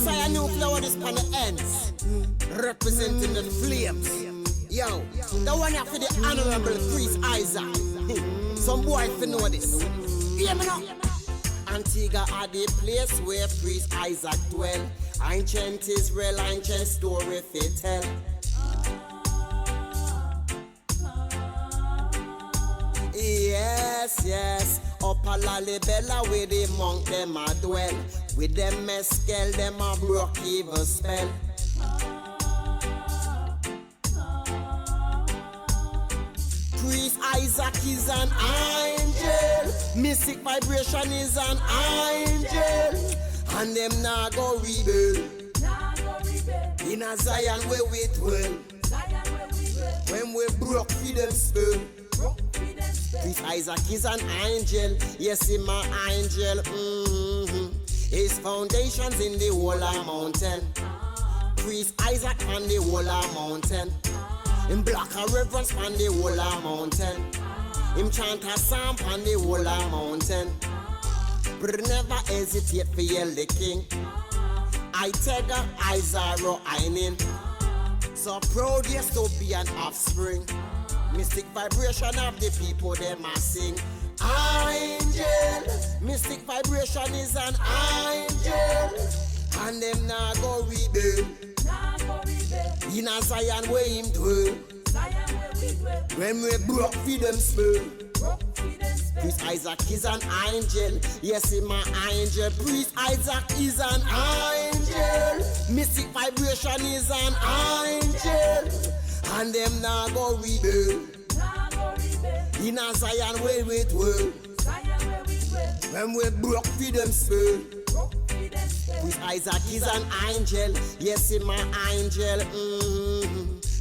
a new flower this on the ends, representing the flames. Yo, the one here for the honorable priest Isaac. Some boy if you know this. Hear me now. Antigua are the place where priest Isaac dwell. Ancient Israel, ancient story fit tell. Yes, yes, up a lalibela where the monk them a dwell. With them mescal them a broke evil spell. Priest Isaac is an angel. Mystic vibration is an angel. And them nah go rebel. In a Zion where we dwell. When we broke for them spell. Priest Isaac is an angel. Yes, he's my angel. His foundations in the whole mountain. Priest Isaac on the whole mountain. Him block a reverence on the whole mountain. Him chant a psalm on the whole mountain. But never hesitate for yell the king. I take a Isaro Einin. So proud yes to be an offspring. Mystic vibration of the people them a sing. Angel, mystic vibration is an angel. And them nah go rebel. In a Zion where him dwell. When we broke for them spell. Priest Isaac is an angel. Yes, he's my angel. Priest Isaac is an angel. Mystic vibration is an angel. And them nah go rebel. In a Zion where we dwell. When we broke for them spell. Priest Isaac is an angel. Yes, he's my angel.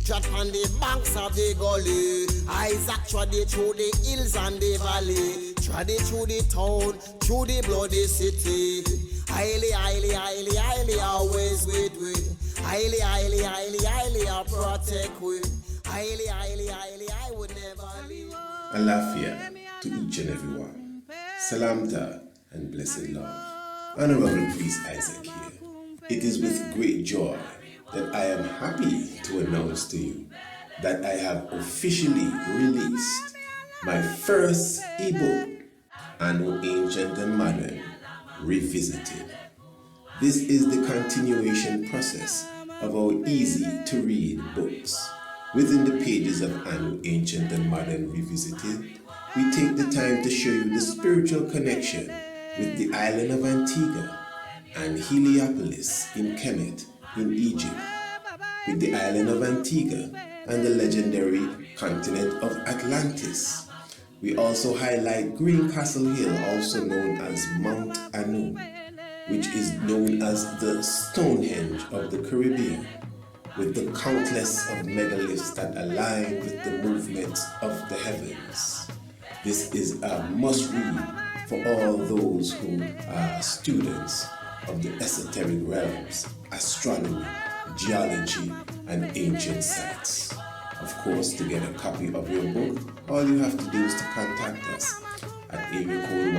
Trot on the banks of the gully. Isaac trod it through the hills and the valley. Trod it through the town, through the bloody city. Highly, highly, highly, highly, always with we. Highly, highly, highly, highly, I'll protect we. Highly, highly, highly, I would never leave. Alafia to each and every one. Salamta and blessed love. Honorable Priest Isaac here. It is with great joy that I am happy to announce to you that I have officially released my first ebook, Ancient and Modern Revisited. This is the continuation process of our easy-to-read books. Within the pages of Ancient and Modern Revisited, we take the time to show you the spiritual connection with the island of Antigua and Heliopolis in Kemet in Egypt, with the island of Antigua and the legendary continent of Atlantis. We also highlight Green Castle Hill, also known as Mount Anu, which is known as the Stonehenge of the Caribbean, with the countless of megaliths that align with the movements of the heavens. This is a must-read for all those who are students of the esoteric realms, astronomy, geology, and ancient sites. Of course, to get a copy of your book, all you have to do is to contact us at area code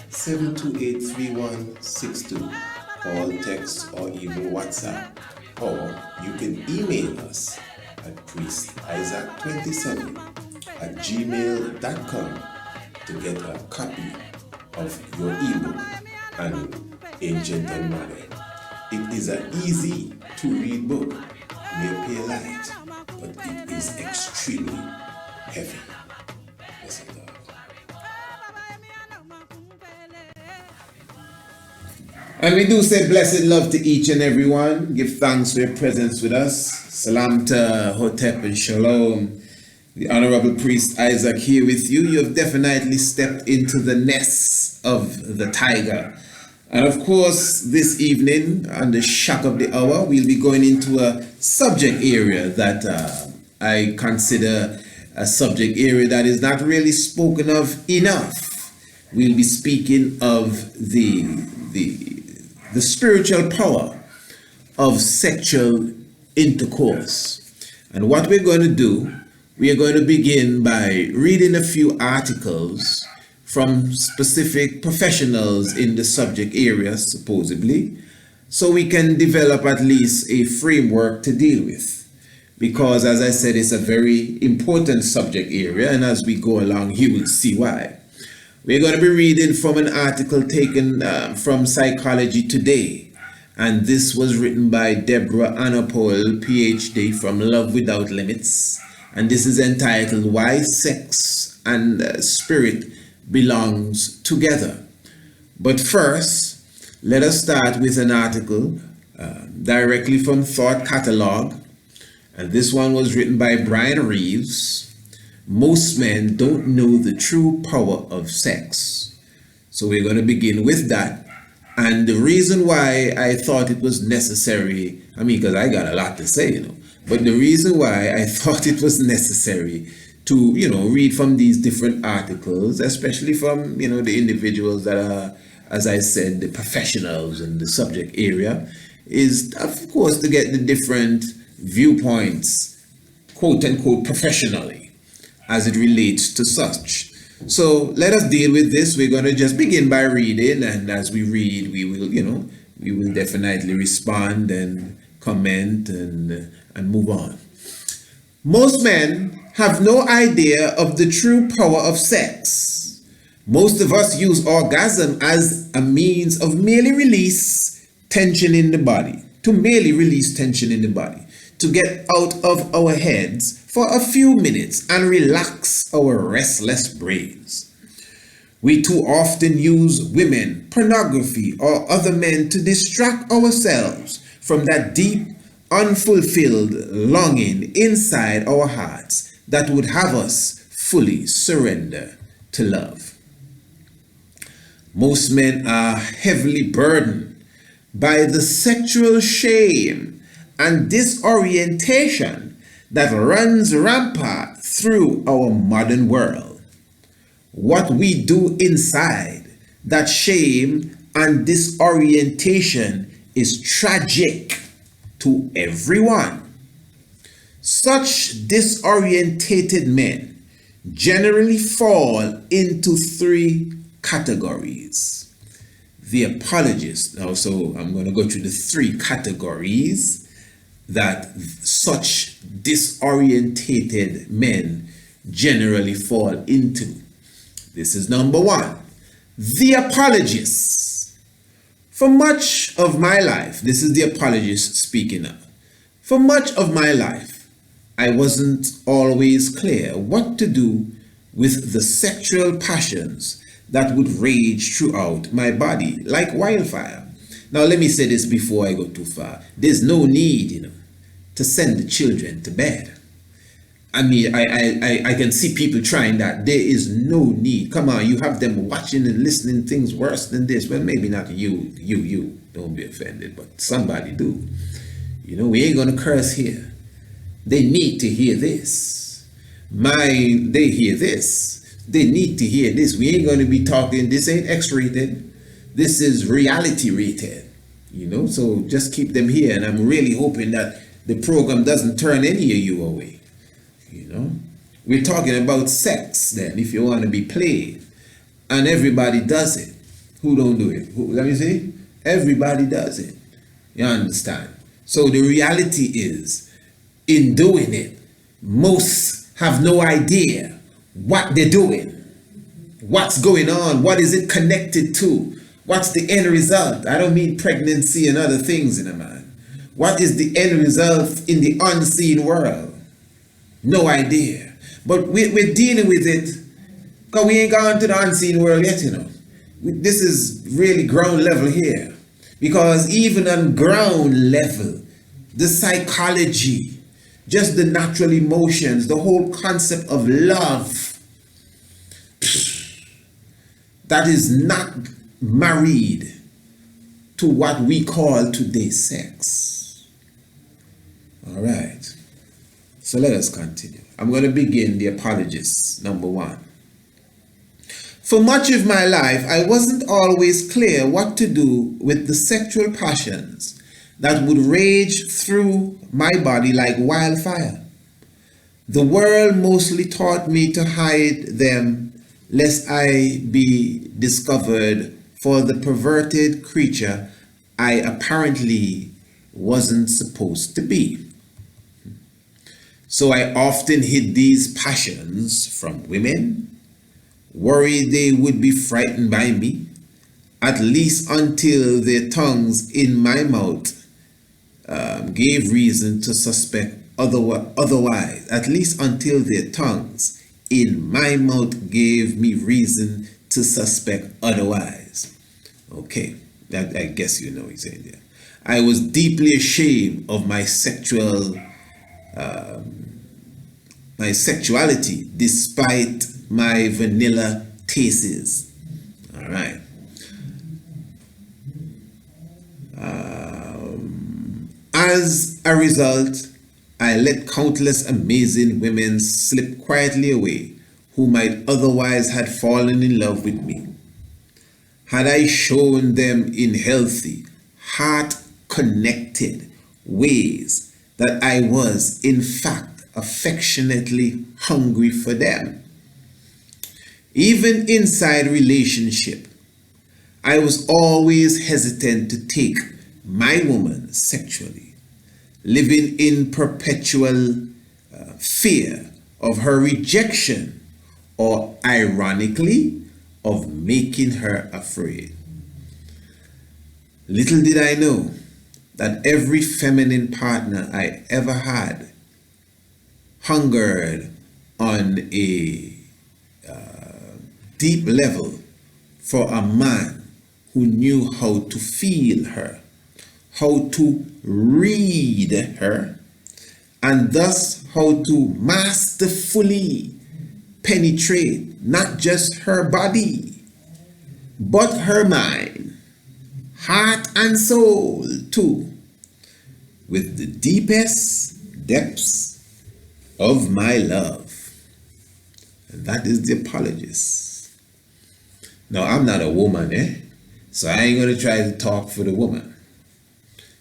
1268-728-3162, call, text, or even WhatsApp. Or you can email us at priestisaac27@gmail.com to get a copy of your ebook and Ancient and Modern. It is an easy to read book, may appear light, but it is extremely heavy. Listen, dog. And we do say blessed love to each and every one. Give thanks for your presence with us. Salam to Hotep and Shalom. The Honorable Priest Isaac here with you. You have definitely stepped into the nest of the tiger. And of course, this evening, on the shock of the hour, we'll be going into a subject area that I consider a subject area that is not really spoken of enough. We'll be speaking of the spiritual power of sexual intercourse. And what we're going to do, we are going to begin by reading a few articles from specific professionals in the subject area, supposedly, so we can develop at least a framework to deal with. Because as I said, it's a very important subject area, and as we go along, you will see why. We're going to be reading from an article taken from Psychology Today, and this was written by Deborah Anna Powell, PhD, from Love Without Limits, and this is entitled Why Sex and Spirit Belongs Together. But first, let us start with an article directly from Thought Catalog, and this one was written by Brian Reeves. Most men don't know the true power of sex. So we're going to begin with that. And the reason why I thought it was necessary, because I got a lot to say, but the reason why I thought it was necessary to, read from these different articles, especially from, the individuals that are, as I said, the professionals in the subject area, is, of course, to get the different viewpoints, quote unquote, professionally, as it relates to such. So let us deal with this. We're going to just begin by reading, and as we read, we will definitely respond and comment and move on. Most men have no idea of the true power of sex. Most of us use orgasm as a means of merely release tension in the body, to get out of our heads for a few minutes and relax our restless brains. We too often use women, pornography, or other men to distract ourselves from that deep, unfulfilled longing inside our hearts that would have us fully surrender to love. Most men are heavily burdened by the sexual shame and disorientation that runs rampant through our modern world. What we do inside that shame and disorientation is tragic to everyone. Such disorientated men generally fall into three categories. The apologist. Now, so I'm going to go through the three categories that such disorientated men generally fall into. This is number one, the apologist. For much of my life, this is the apologist speaking now. For much of my life, I wasn't always clear what to do with the sexual passions that would rage throughout my body like wildfire. Now, let me say this before I go too far. There's no need, to send the children to bed. I can see people trying that. There is no need. Come on, you have them watching and listening things worse than this. Well, maybe not you. Don't be offended, but somebody do. We ain't going to curse here. They need to hear this. They hear this. They need to hear this. We ain't going to be talking. This ain't X-rated. This is reality rated. So just keep them here. And I'm really hoping that the program doesn't turn any of you away. We're talking about sex then, if you want to be played. And everybody does it. Who don't do it? Let me see. Everybody does it. You understand? So the reality is, in doing it, most have no idea what they're doing. What's going on? What is it connected to? What's the end result? I don't mean pregnancy and other things in a man. What is the end result in the unseen world? No idea. But we're dealing with it because we ain't gone to the unseen world yet, This is really ground level here. Because even on ground level, the psychology, just the natural emotions, the whole concept of love, that is not married to what we call today sex. All right. So let us continue. I'm going to begin the apologists, number one. For much of my life, I wasn't always clear what to do with the sexual passions that would rage through my body like wildfire. The world mostly taught me to hide them lest I be discovered for the perverted creature I apparently wasn't supposed to be. So I often hid these passions from women, worried they would be frightened by me, at least until their tongues in my mouth gave reason to suspect otherwise. At least until their tongues in my mouth gave me reason to suspect otherwise. Okay, I guess you know what he's saying there. I was deeply ashamed of my sexuality, despite my vanilla tastes. All right. As a result, I let countless amazing women slip quietly away who might otherwise had fallen in love with me. Had I shown them in healthy, heart-connected ways that I was, in fact, affectionately hungry for them. Even inside relationship, I was always hesitant to take my woman sexually, living in perpetual fear of her rejection, or ironically, of making her afraid. Little did I know that every feminine partner I ever had hungered on a deep level for a man who knew how to feel her, how to read her, and thus how to masterfully penetrate not just her body, but her mind, heart and soul too, with the deepest depths of my love. And that is the apologist. Now, I'm not a woman, so I ain't gonna try to talk for the woman.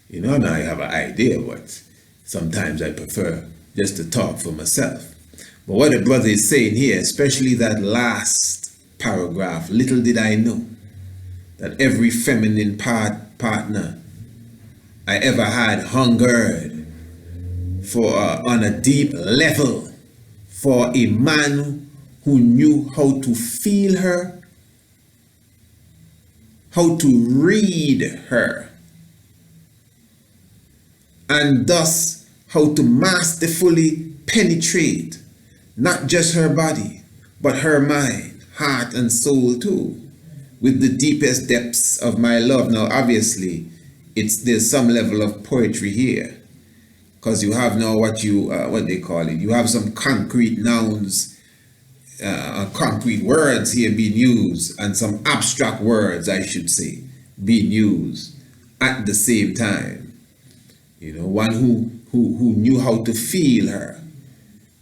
You know, I have an idea, but sometimes I prefer just to talk for myself. But what the brother is saying here, especially that last paragraph, little did I know that every feminine partner I ever had hungered for on a deep level for a man who knew how to feel her, how to read her, and thus how to masterfully penetrate not just her body, but her mind, heart, and soul too, with the deepest depths of my love. Now, obviously, there's some level of poetry here, because you have now what they call it. You have some concrete nouns, concrete words here being used, and some abstract words, I should say, being used at the same time. You know, one who knew how to feel her.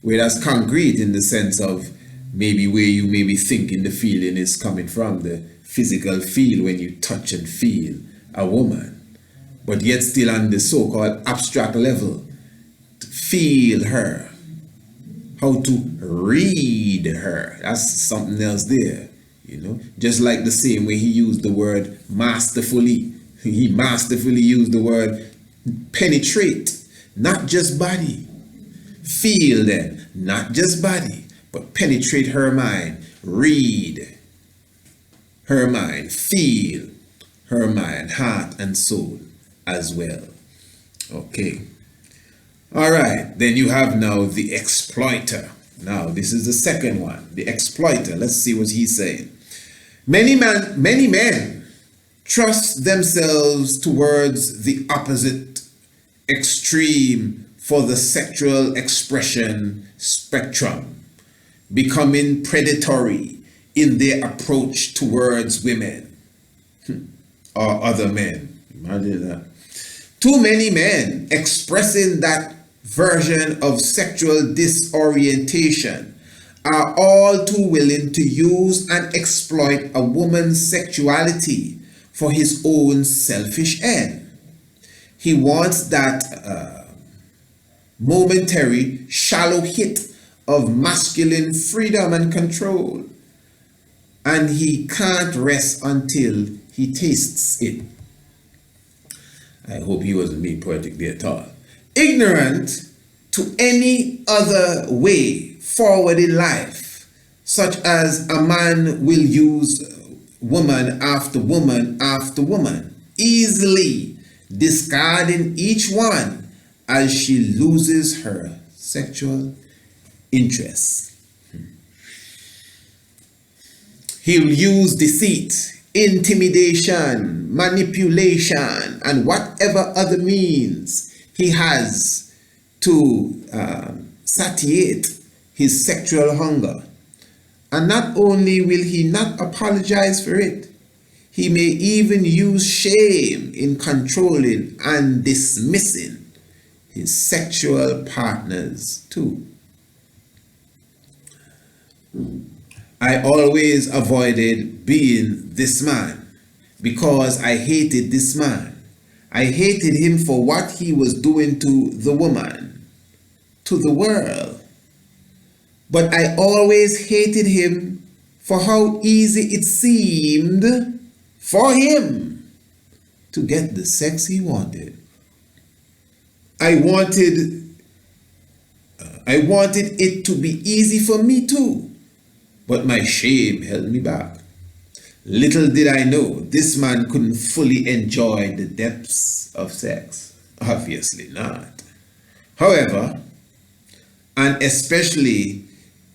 Where that's concrete in the sense of maybe where you may be thinking the feeling is coming from, the physical feel when you touch and feel a woman. But yet still on the so-called abstract level, to feel her, how to read her. That's something else there, you know. Just like the same way he used the word masterfully. He masterfully used the word penetrate, not just body. Feel then, not just body, but penetrate her mind, read her mind, feel her mind, heart and soul as well. Okay. All right, then you have now the exploiter. Now, this is the second one, the exploiter. Let's see what he's saying. Many men trust themselves towards the opposite extreme for the sexual expression spectrum, becoming predatory in their approach towards women or other men. Imagine that. Too many men expressing that version of sexual disorientation are all too willing to use and exploit a woman's sexuality for his own selfish end. He wants that momentary, shallow hit of masculine freedom and control, and he can't rest until he tastes it. I hope he wasn't being poetic there at all. Ignorant to any other way forward in life, such as a man will use woman after woman after woman, easily discarding each one as she loses her sexual interest. He'll use deceit, intimidation, manipulation, and whatever other means he has to satiate his sexual hunger. And not only will he not apologize for it, he may even use shame in controlling and dismissing his sexual partners too. I always avoided being this man because I hated this man. I hated him for what he was doing to the woman, to the world. But I always hated him for how easy it seemed for him to get the sex he wanted. I wanted it to be easy for me too, but my shame held me back. Little did I know this man couldn't fully enjoy the depths of sex. Obviously not. However, and especially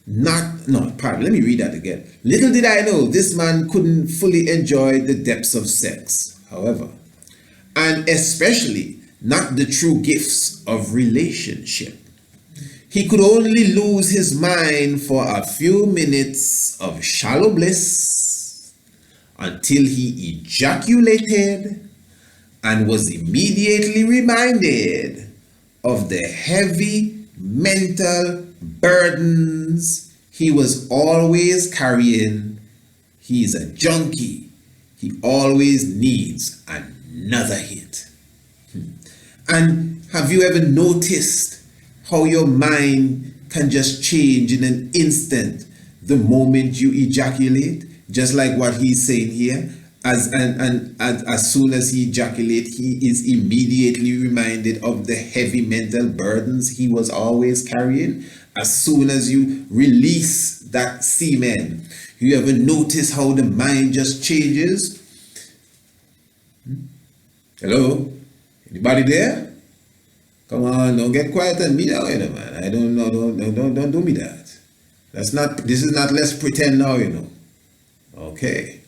let me read that again. Little did I know this man couldn't fully enjoy the depths of sex. However, and especially not the true gifts of relationship. He could only lose his mind for a few minutes of shallow bliss until he ejaculated and was immediately reminded of the heavy mental burdens he was always carrying. He's a junkie. He always needs another hit. And have you ever noticed how your mind can just change in an instant the moment you ejaculate? Just like what he's saying here. As soon as he ejaculates, he is immediately reminded of the heavy mental burdens he was always carrying. As soon as you release that semen, you ever notice how the mind just changes? Hello? Anybody there? Come on, don't get quiet on me now, man. I don't know, don't do me that. This is not let's pretend now, Okay.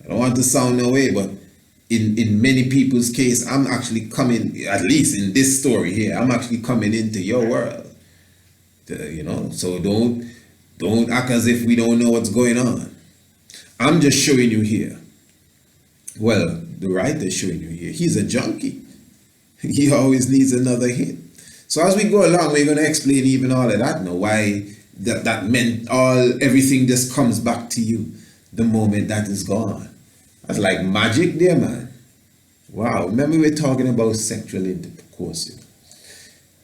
I don't want to sound no way, but in many people's case, I'm actually coming, at least in this story here, I'm actually coming into your world. So don't act as if we don't know what's going on. I'm just showing you here. Well, the writer's showing you here. He's a junkie. He always needs another hit. So as we go along, we're going to explain even all of that now, why that meant everything just comes back to you the moment that is gone. That's like magic there, man. Wow, remember we're talking about sexual intercourse.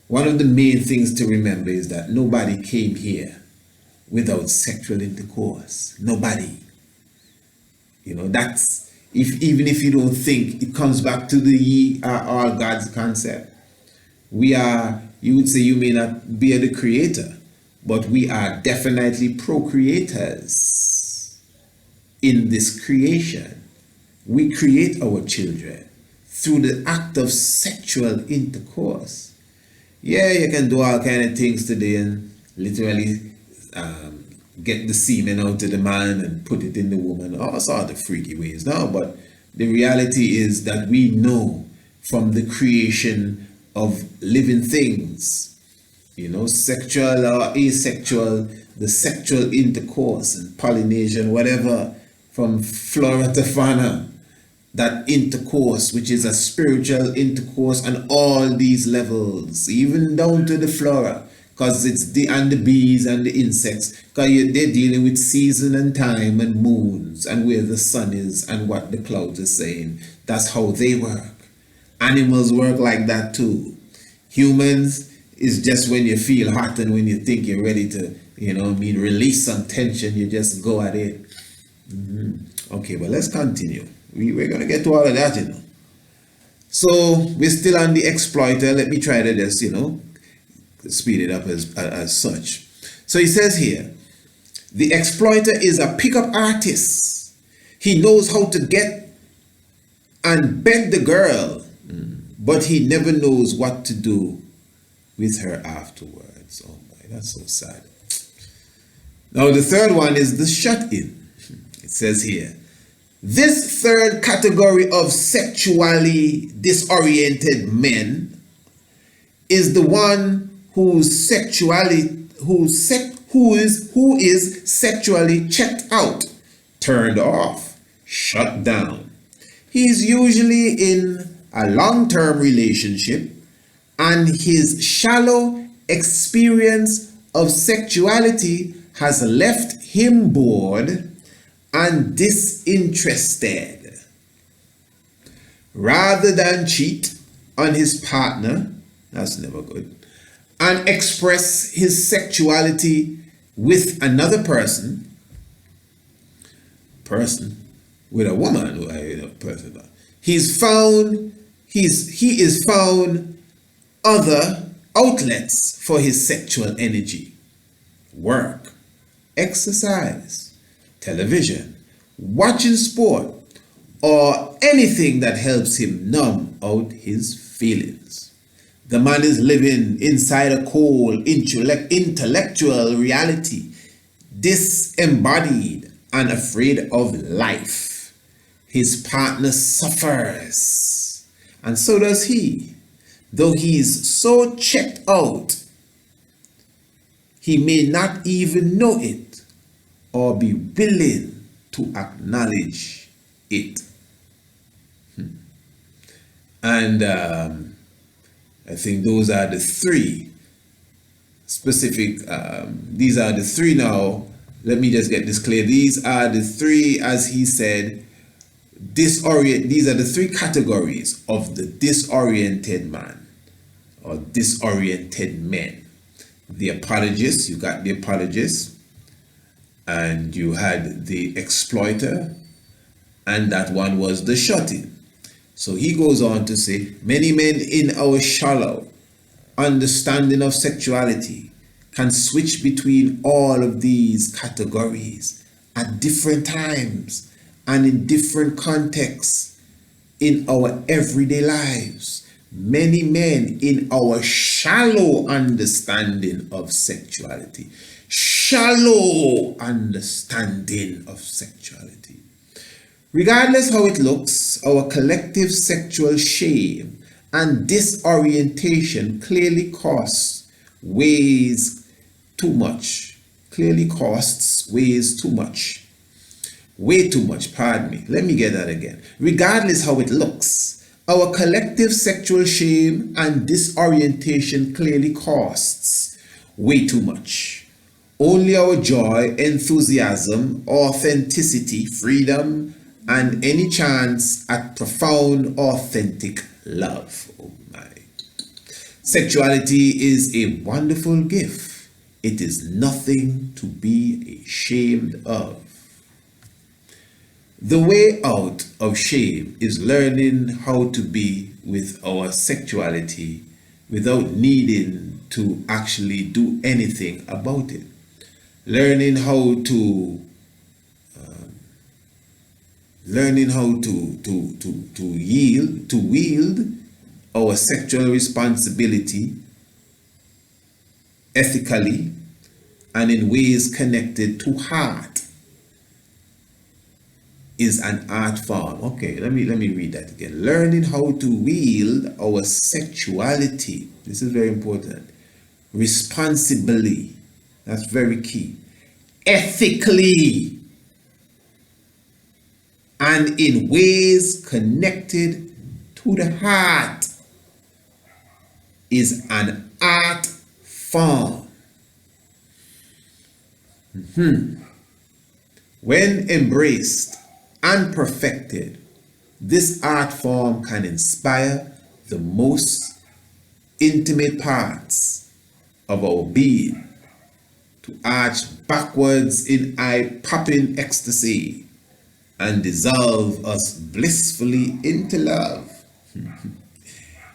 One of the main things to remember is that nobody came here without sexual intercourse. Nobody. That's, even if you don't think, it comes back to the ye are all God's concept. You would say you may not be the creator, but we are definitely procreators in this creation. We create our children through the act of sexual intercourse. Yeah, you can do all kind of things today and literally get the semen out of the man and put it in the woman, all sorts of freaky ways now. But the reality is that we know from the creation of living things, sexual or asexual, the sexual intercourse and pollination, whatever, from flora to fauna, that intercourse, which is a spiritual intercourse on all these levels, even down to the flora, because it's the bees and the insects, because they're dealing with season and time and moons and where the sun is and what the clouds are saying. That's how they work. Animals work like that too. Humans is just when you feel hot and when you think you're ready to, release some tension, you just go at it. Okay, but let's continue. We're going to get to all of that, So we're still on the exploiter. Let me try to just, speed it up as such. So he says here, the exploiter is a pickup artist. He knows how to get and beg the girl, but he never knows what to do with her afterwards. Oh my, that's so sad. Now the third one is the shut-in. It says here, this third category of sexually disoriented men is the one who is sexually checked out, turned off, shut down. He is usually in a long-term relationship, and his shallow experience of sexuality has left him bored and disinterested. Rather than cheat on his partner, that's never good, and express his sexuality with another person with a woman, he is found other outlets for his sexual energy: work, exercise, television, watching sport, or anything that helps him numb out his feelings. The man is living inside a cold intellectual reality, disembodied and afraid of life. His partner suffers, and so does he. Though he is so checked out, he may not even know it or be willing to acknowledge it. And I think those are the three specific, these are the three now. Let me just get this clear. These are the three, as he said, these are the three categories of the disoriented man or disoriented men. The apologist, you got the apologist, and you had the exploiter, and that one was the shut-in. So he goes on to say, many men in our shallow understanding of sexuality can switch between all of these categories at different times and in different contexts in our everyday lives. Many men in our shallow understanding of sexuality, regardless how it looks, our collective sexual shame and disorientation clearly costs way too much, pardon me. Let me get that again. Regardless how it looks, our collective sexual shame and disorientation clearly costs way too much. Only our joy, enthusiasm, authenticity, freedom, and any chance at profound, authentic love. Oh my. Sexuality is a wonderful gift. It is nothing to be ashamed of. The way out of shame is learning how to be with our sexuality without needing to actually do anything about it. Learning how to wield our sexual responsibility ethically and in ways connected to heart is an art form. Okay, let me read that again. Learning how to wield our sexuality. This is very important. Responsibly. That's very key. Ethically. And in ways connected to the heart is an art form. When embraced and perfected, this art form can inspire the most intimate parts of our being to arch backwards in eye-popping ecstasy and dissolve us blissfully into love.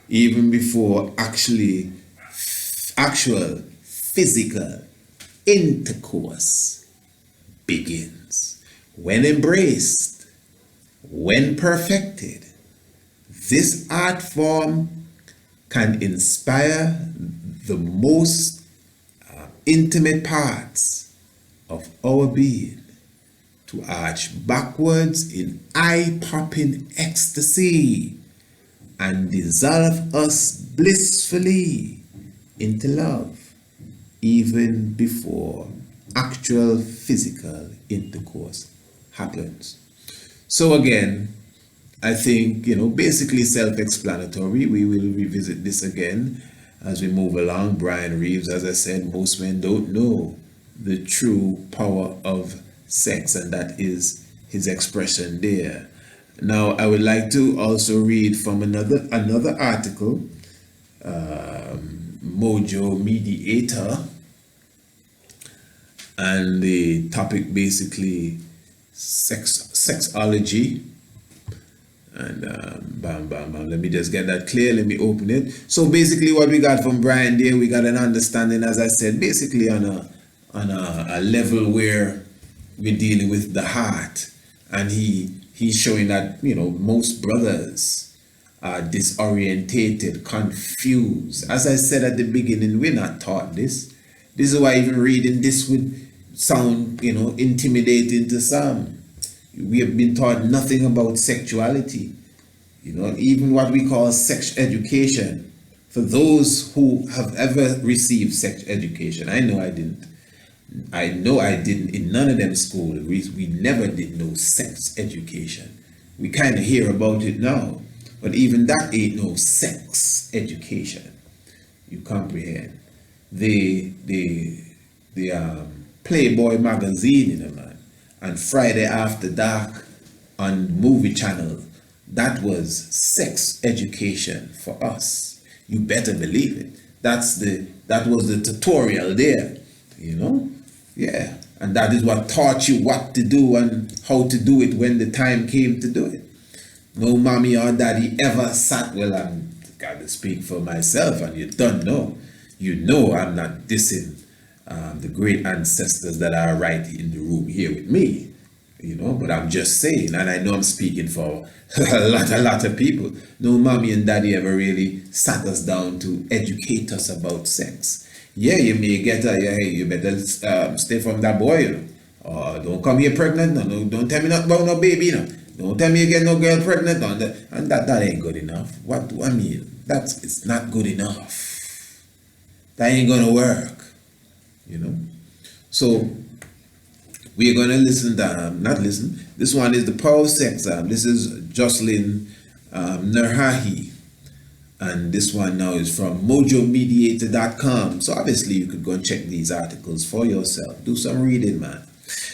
even before actual physical intercourse begins. When embraced, when perfected, this art form can inspire the most intimate parts of our being to arch backwards in eye-popping ecstasy and dissolve us blissfully into love, even before actual physical intercourse happens. So again, I think, basically self-explanatory. We will revisit this again as we move along. Brian Reeves, as I said, most men don't know the true power of sex, and that is his expression there. Now, I would like to also read from another article, Mojo Mediator, and the topic basically sexology. And bam, bam, bam. Let me just get that clear. Let me open it. So basically, what we got from Brian there, we got an understanding, as I said, basically on a level where we're dealing with the heart, and he's showing that most brothers are disorientated, confused. As I said at the beginning, we're not taught this. This is why even reading this would sound intimidating to some. We have been taught nothing about sexuality, even what we call sex education. For those who have ever received sex education, I know I didn't in none of them schools. We never did no sex education. We kind of hear about it now, but even that ain't no sex education. You comprehend? The Playboy magazine, man, and Friday After Dark on Movie Channel, that was sex education for us. You better believe it. That was the tutorial there, Yeah, and that is what taught you what to do and how to do it when the time came to do it. No mommy or daddy ever sat, well, I'm got to speak for myself, and you don't know. I'm not dissing the great ancestors that are right in the room here with me, but I'm just saying, and I know I'm speaking for a lot of people. No mommy and daddy ever really sat us down to educate us about sex. Yeah, you may get hey, you better stay from that boy, or don't come here pregnant, no, don't tell me nothing about no baby, don't tell me you get no girl pregnant, and that ain't good enough. What do I mean? It's not good enough. That ain't gonna work, So we're gonna listen to This one is The Power of Sex. This is Jocelyn Nerhahi. And this one now is from mojomediator.com. So obviously you could go and check these articles for yourself. Do some reading, man.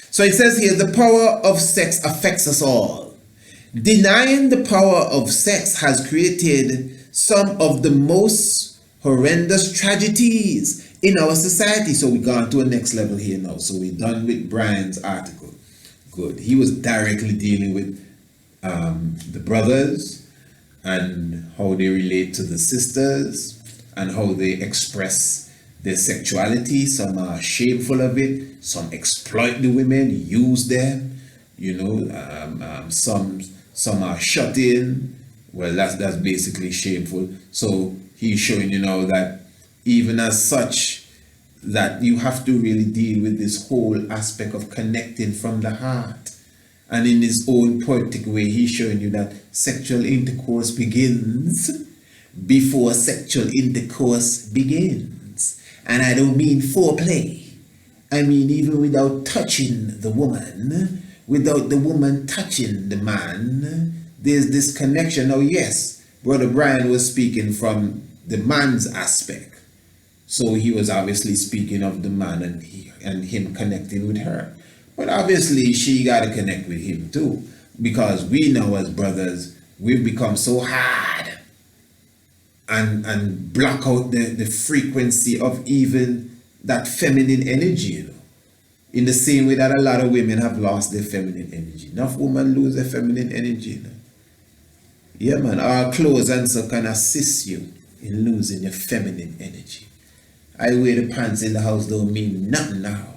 So it says here, the power of sex affects us all. Denying the power of sex has created some of the most horrendous tragedies in our society. So we've gone to a next level here now. So we're done with Brian's article. Good. He was directly dealing with the brothers and how they relate to the sisters and how they express their sexuality. Some are shameful of it. Some exploit the women, use them. Some are shut in. Well, that's basically shameful. So he's showing that even as such, that you have to really deal with this whole aspect of connecting from the heart. And in his own poetic way, he's showing you that sexual intercourse begins before sexual intercourse begins. And I don't mean foreplay. I mean even without touching the woman, without the woman touching the man, there's this connection. Now, yes, Brother Brian was speaking from the man's aspect. So he was obviously speaking of the man and him connecting with her. But obviously she got to connect with him too, because we know as brothers, we've become so hard and block out the frequency of even that feminine energy, in the same way that a lot of women have lost their feminine energy. Enough women lose their feminine energy. Yeah, man, our clothes and so can assist you in losing your feminine energy. I wear the pants in the house don't mean nothing now.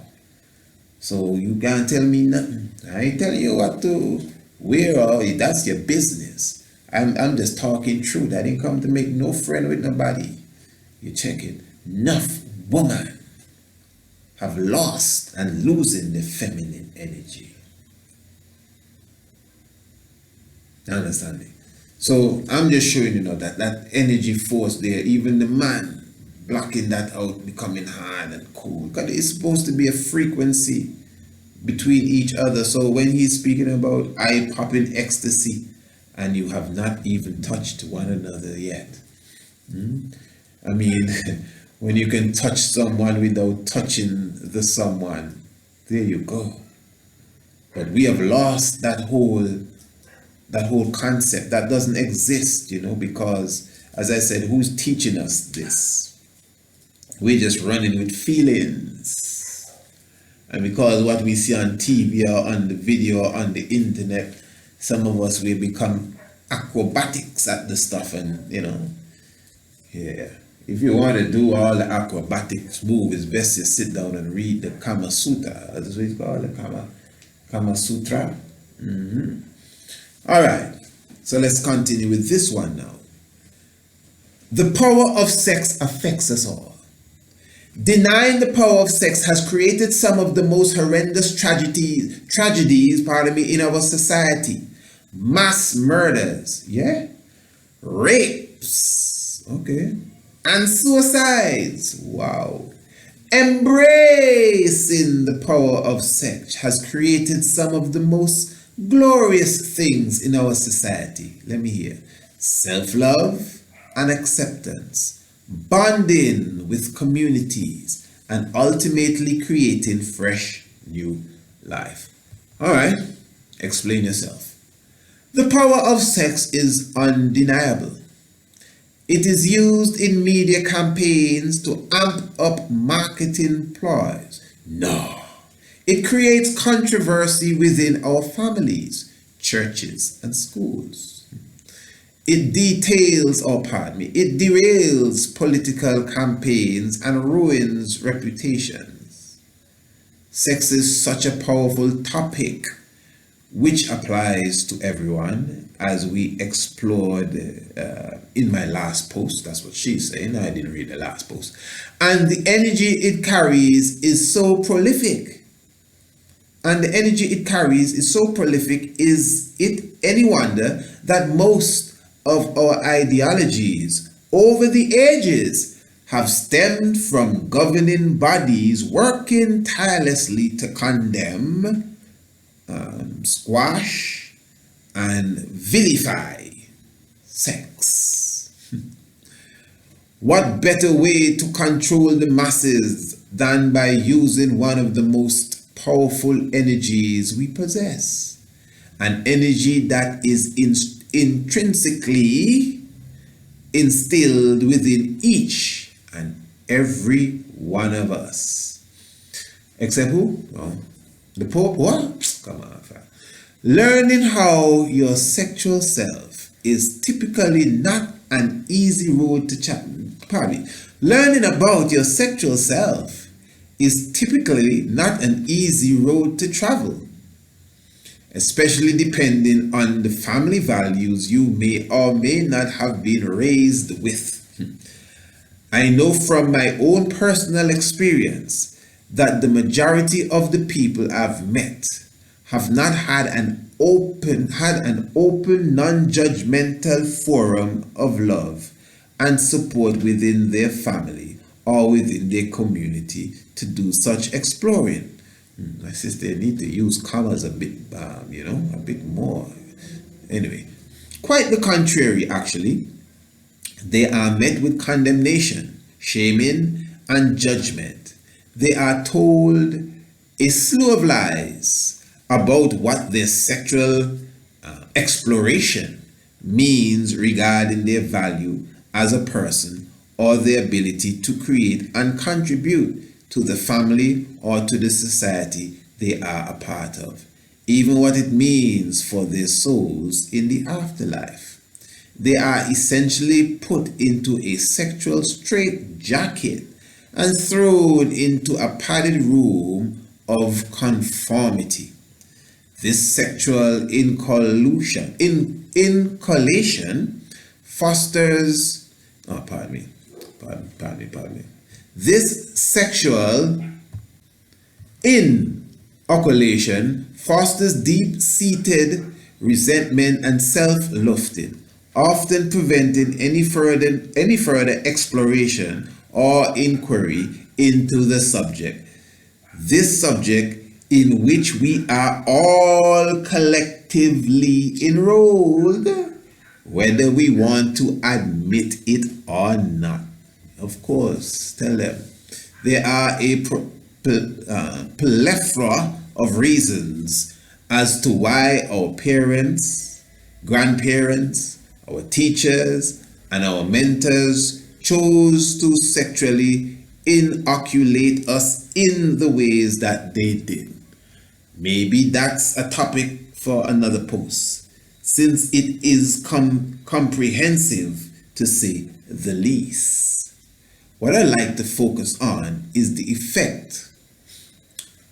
So you can't tell me nothing. I ain't telling you what to wear or that's your business. I'm just talking truth. I didn't come to make no friend with nobody. You check it. Enough women have lost and losing the feminine energy. You understand me? So I'm just showing you that energy force there, even the man blocking that out, becoming hard and cool. Because it's supposed to be a frequency between each other. So when he's speaking about eye-popping ecstasy, and you have not even touched one another yet. I mean, when you can touch someone without touching the someone, there you go. But we have lost that whole concept. That doesn't exist, because, as I said, who's teaching us this? We're just running with feelings. And because what we see on TV or on the video or on the internet, some of us will become acrobatics at the stuff, and yeah. If you want to do all the acrobatics move, it's best you sit down and read the Kama Sutra. That's what it's called, the Kama Sutra. All right, so let's continue with this one now. The power of sex affects us all. Denying the power of sex has created some of the most horrendous tragedies, in our society. Mass murders, rapes, and suicides. Wow. Embracing the power of sex has created some of the most glorious things in our society. Let me hear. Self-love and acceptance, bonding with communities, and ultimately creating fresh new life. All right, explain yourself. The power of sex is undeniable. It is used in media campaigns to amp up marketing ploys. No, it creates controversy within our families, churches, and schools. It derails political campaigns and ruins reputations. Sex is such a powerful topic which applies to everyone, as we explored in my last post. That's what she's saying. I didn't read the last post. And the energy it carries is so prolific. Is it any wonder that most of our ideologies over the ages have stemmed from governing bodies working tirelessly to condemn, squash, and vilify sex? What better way to control the masses than by using one of the most powerful energies we possess? An energy that is intrinsically instilled within each and every one of us. Except who? Oh, the Pope? What? Come on, fam. Learning how your sexual self is typically not an easy road to Learning about your sexual self is typically not an easy road to travel, especially depending on the family values you may or may not have been raised with. I know from my own personal experience that the majority of the people I've met have not had an open, non-judgmental forum of love and support within their family or within their community to do such exploring. My sister, they need to use commas a bit, a bit more. Anyway, quite the contrary, actually. They are met with condemnation, shaming, and judgment. They are told a slew of lies about what their sexual exploration means regarding their value as a person or their ability to create and contribute to the family or to the society they are a part of, even what it means for their souls in the afterlife. they are essentially put into a sexual straitjacket and thrown into a padded room of conformity. This sexual inculation fosters, This sexual inoculation fosters deep-seated resentment and self-loathing, often preventing any further exploration or inquiry into the subject. This subject in which we are all collectively enrolled, whether we want to admit it or not. Of course, tell them. There are a plethora of reasons as to why our parents, grandparents, our teachers, and our mentors chose to sexually inoculate us in the ways that they did. Maybe that's a topic for another post, since it is comprehensive to say the least. What I like to focus on is the effect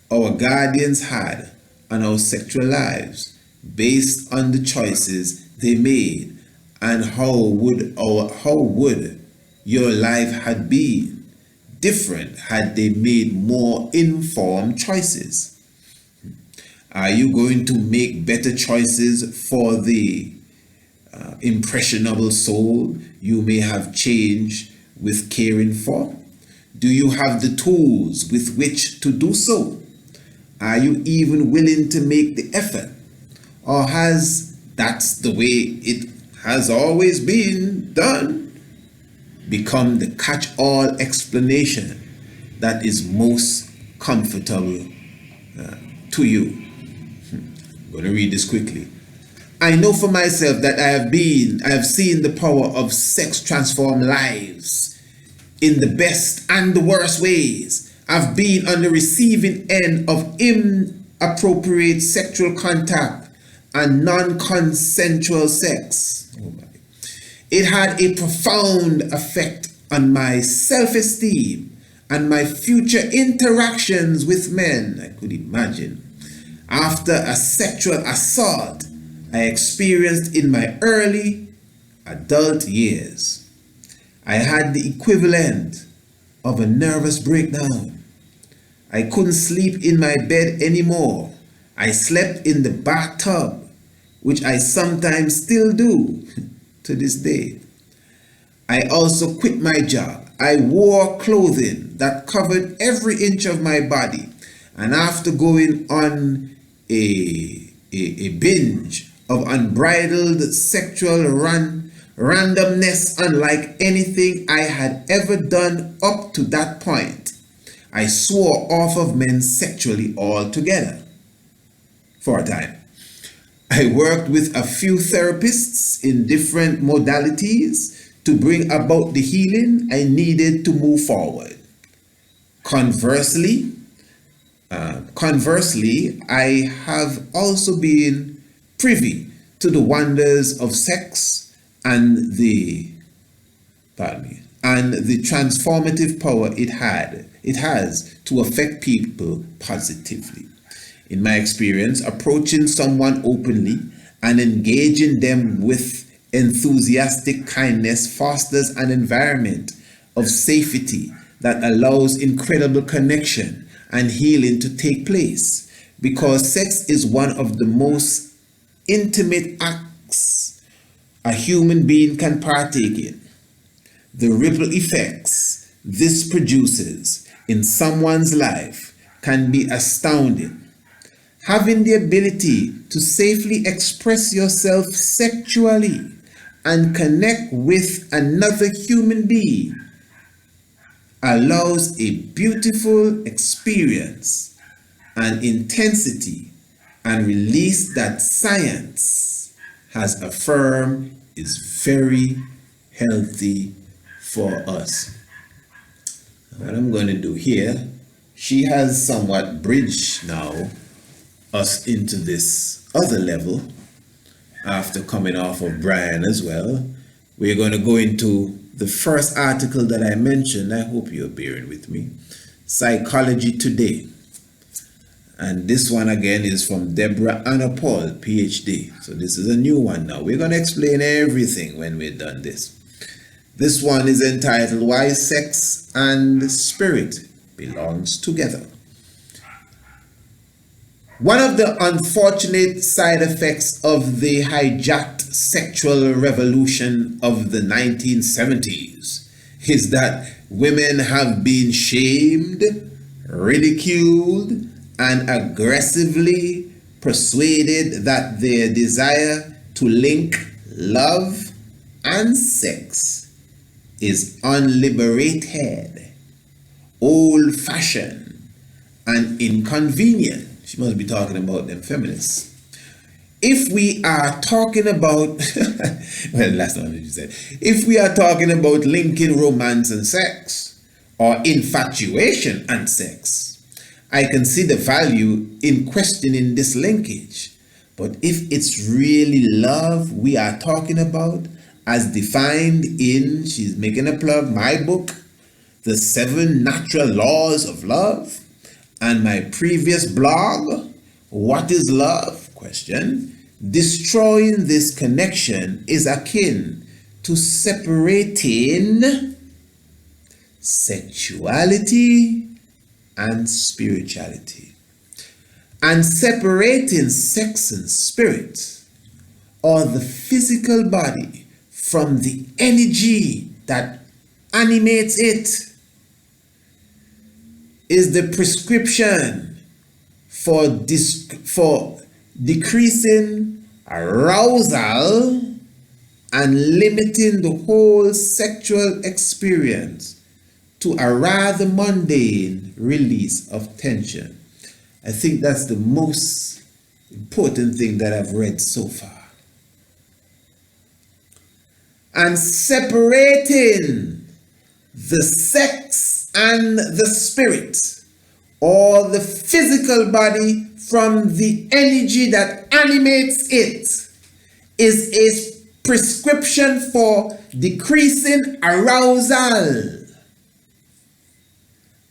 our guardians had on our sexual lives based on the choices they made, and how would your life had been different had they made more informed choices. Are you going to make better choices for the impressionable soul you may have changed with caring for? Do you have the tools with which to do so? Are you even willing to make the effort? Or has that's the way it has always been done become the catch-all explanation that is most comfortable to you? I'm going to read this quickly. I know for myself that I have seen the power of sex transform lives in the best and the worst ways. I've been on the receiving end of inappropriate sexual contact and non-consensual sex. It had a profound effect on my self-esteem and my future interactions with men. I could imagine. After a sexual assault I experienced in my early adult years, I had the equivalent of a nervous breakdown. I couldn't sleep in my bed anymore. I slept in the bathtub, which I sometimes still do to this day. I also quit my job. I wore clothing that covered every inch of my body, and after going on a binge of unbridled sexual randomness unlike anything I had ever done up to that point, I swore off of men sexually altogether for a time. I worked with a few therapists in different modalities to bring about the healing I needed to move forward. Conversely, I have also been privy to the wonders of sex and the transformative power it has to affect people positively. In my experience, approaching someone openly and engaging them with enthusiastic kindness fosters an environment of safety that allows incredible connection and healing to take place, because sex is one of the most intimate acts a human being can partake in. The ripple effects this produces in someone's life can be astounding. Having the ability to safely express yourself sexually and connect with another human being allows a beautiful experience and intensity and release that science has affirmed is very healthy for us. What I'm going to do here, she has somewhat bridged now us into this other level after coming off of Brian as well. we're going to go into the first article that I mentioned. I hope you're bearing with me. Psychology Today. And this one again is from Deborah Anna Paul, PhD. So this is a new one now. We're going to explain everything when we're done this. This one is entitled Why Sex and Spirit Belongs Together. One of the unfortunate side effects of the hijacked sexual revolution of the 1970s is that women have been shamed, ridiculed, and aggressively persuaded that their desire to link love and sex is unliberated, old-fashioned, and inconvenient. She must be talking about them feminists. If we are talking about, well, that's not what she said. If we are talking about linking romance and sex, or infatuation and sex, I can see the value in questioning this linkage. But if it's really love we are talking about, as defined in, she's making a plug, my book, The 7 Natural Laws of Love, and my previous blog, What is Love? Question. Destroying this connection is akin to separating sexuality and spirituality. And separating sex and spirit, or the physical body, from the energy that animates it, is the prescription for decreasing arousal and limiting the whole sexual experience to a rather mundane release of tension. I think that's the most important thing that I've read so far. And separating the sex and the spirit, or the physical body, from the energy that animates it, is a prescription for decreasing arousal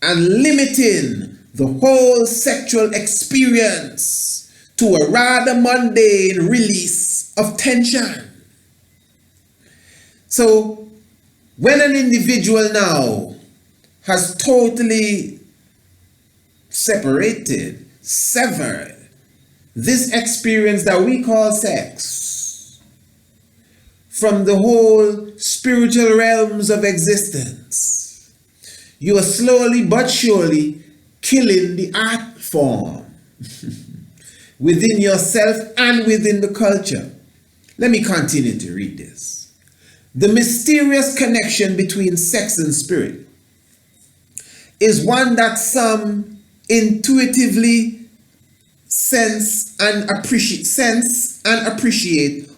and limiting the whole sexual experience to a rather mundane release of tension. So, when an individual now has totally separated, severed this experience that we call sex from the whole spiritual realms of existence, you are slowly but surely killing the art form within yourself and within the culture. Let me continue to read this. The mysterious connection between sex and spirit is one that some intuitively sense and appreciate,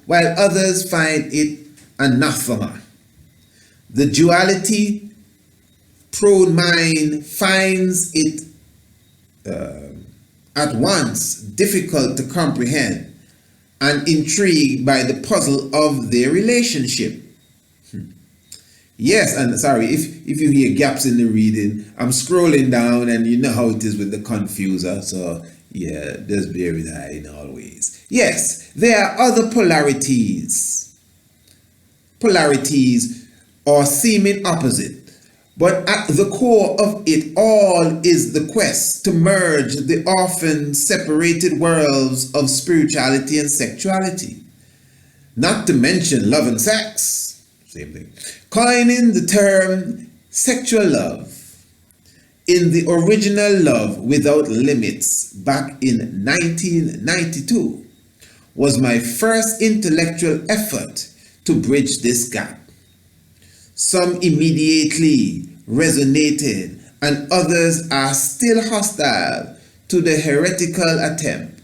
while others find it anathema. The duality prone mind finds it at once difficult to comprehend and intrigued by the puzzle of their relationship. Yes, and sorry, if you hear gaps in the reading, I'm scrolling down, and you know how it is with the confuser, so yeah, just bear with I always. Yes, there are other polarities or seeming opposite, but at the core of it all is the quest to merge the often separated worlds of spirituality and sexuality, not to mention love and sex. Same thing. Coining the term sexual love in the original Love Without Limits back in 1992 was my first intellectual effort to bridge this gap. Some immediately resonated, and others are still hostile to the heretical attempt.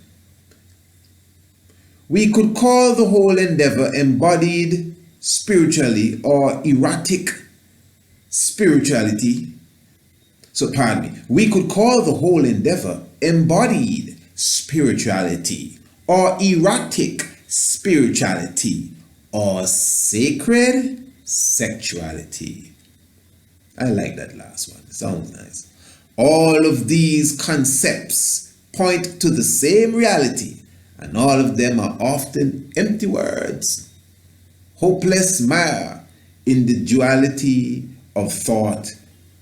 We could call the whole endeavor embodied spiritually or erotic spirituality. So pardon me, we could call the whole endeavor embodied spirituality or erotic spirituality or sacred sexuality. I like that last one. It sounds nice. All of these concepts point to the same reality, and all of them are often empty words, hopeless mire in the duality of thought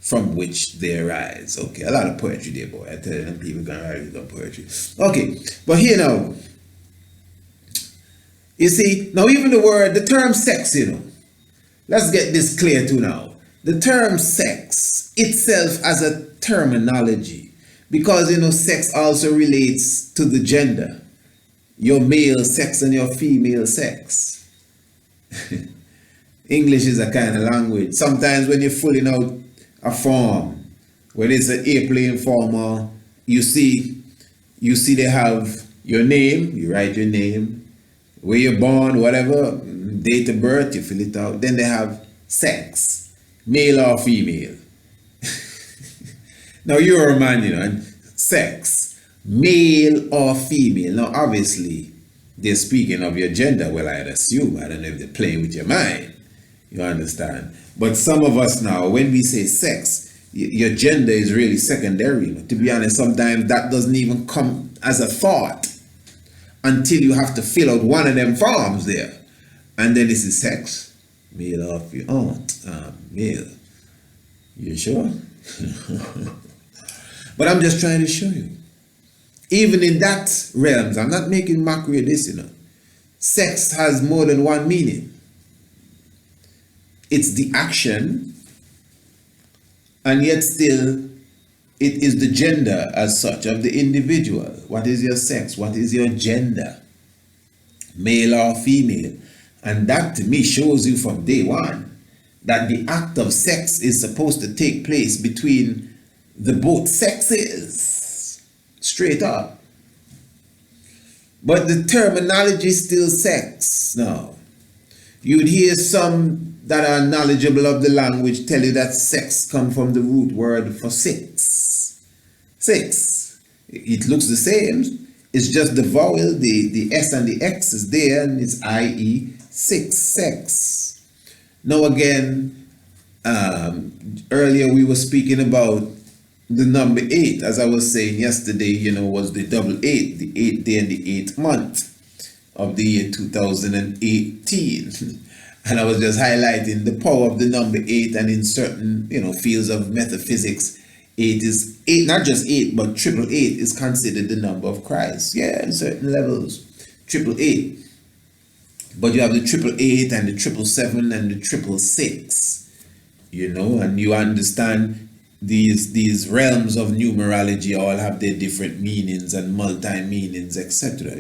from which they arise. Okay, a lot of poetry there, boy. I tell you, them people gonna write some poetry. Okay, but here now, you see, now even the term sex, let's get this clear too now. The term sex itself as a terminology, because sex also relates to the gender, your male sex and your female sex. English is a kind of language. Sometimes when you're filling out a form, whether it's an airplane form or you see they have your name, you write your name, where you're born, whatever, date of birth, you fill it out. Then they have sex, male or female. Now you're a man, and sex, male or female. Now obviously they're speaking of your gender. Well, I'd assume. I don't know if they're playing with your mind. You understand? But some of us now, when we say sex, your gender is really secondary. To be honest, sometimes that doesn't even come as a thought until you have to fill out one of them forms there. And then this is sex, male or female. Male. You sure? But I'm just trying to show you. Even in that realms, I'm not making mockery of this, Sex has more than one meaning. It's the action, and yet still it is the gender as such of the individual. What is your sex? What is your gender? Male or female? And that to me shows you from day one that the act of sex is supposed to take place between the both sexes. Straight up. But the terminology is still sex now. You'd hear some that are knowledgeable of the language tell you that sex comes from the root word for six. Six. It looks the same. It's just the vowel, the S and the X is there, and it's i.e. six, sex. Now again, earlier we were speaking about the number 8, as I was saying yesterday, was the double 8, the 8th day and the 8th month of the year 2018. And I was just highlighting the power of the number 8, and in certain, fields of metaphysics, 8 is 8, not just 8, but 888 is considered the number of Christ. Yeah, in certain levels, 888. But you have the 888 and the 777 and the 666, and you understand these realms of numerology all have their different meanings and multi-meanings, etc.,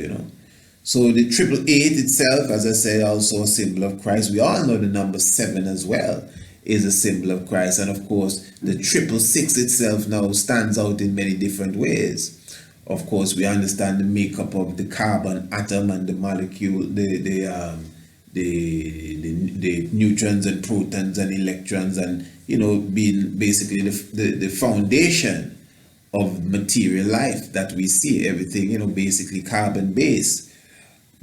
So the 888 itself, as I said, also a symbol of Christ. We all know the number 7 as well is a symbol of Christ. And of course, the 666 itself now stands out in many different ways. Of course, we understand the makeup of the carbon atom and the molecule, the neutrons and protons and electrons, and being basically the foundation of material life that we see. Everything, basically carbon based.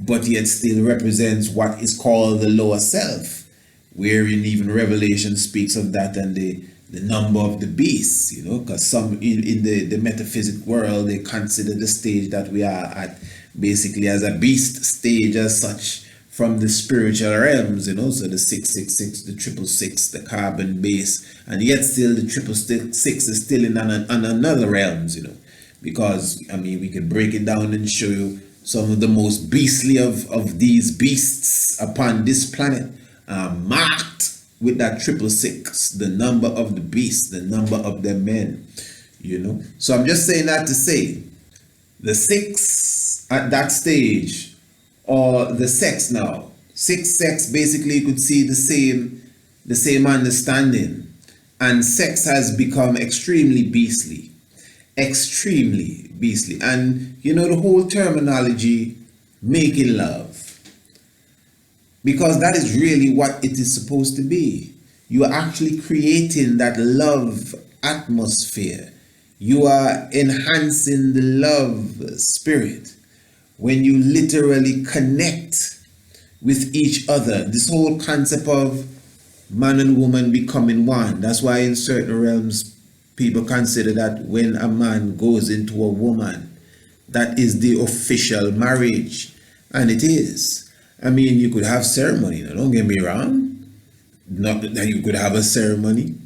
But yet still represents what is called the lower self, wherein even Revelation speaks of that, and the number of the beasts, because some in the metaphysic world, they consider the stage that we are at basically as a beast stage as such from the spiritual realms, so the 666, the 666, the carbon base, and yet still the 666 is still in another realms, because we could break it down and show you some of the most beastly of these beasts upon this planet are marked with that 666, the number of the beast, the number of their men, So I'm just saying that to say, the 6 at that stage, or the sex now, 6 sex, basically you could see the same understanding, and sex has become extremely beastly. Extremely beastly. And the whole terminology, making love, because that is really what it is supposed to be. You are actually creating that love atmosphere. You are enhancing the love spirit when you literally connect with each other. This whole concept of man and woman becoming one. That's why in certain realms, people consider that when a man goes into a woman, that is the official marriage. And it is. I mean, you could have ceremony. Now, don't get me wrong. Not that you could have a ceremony.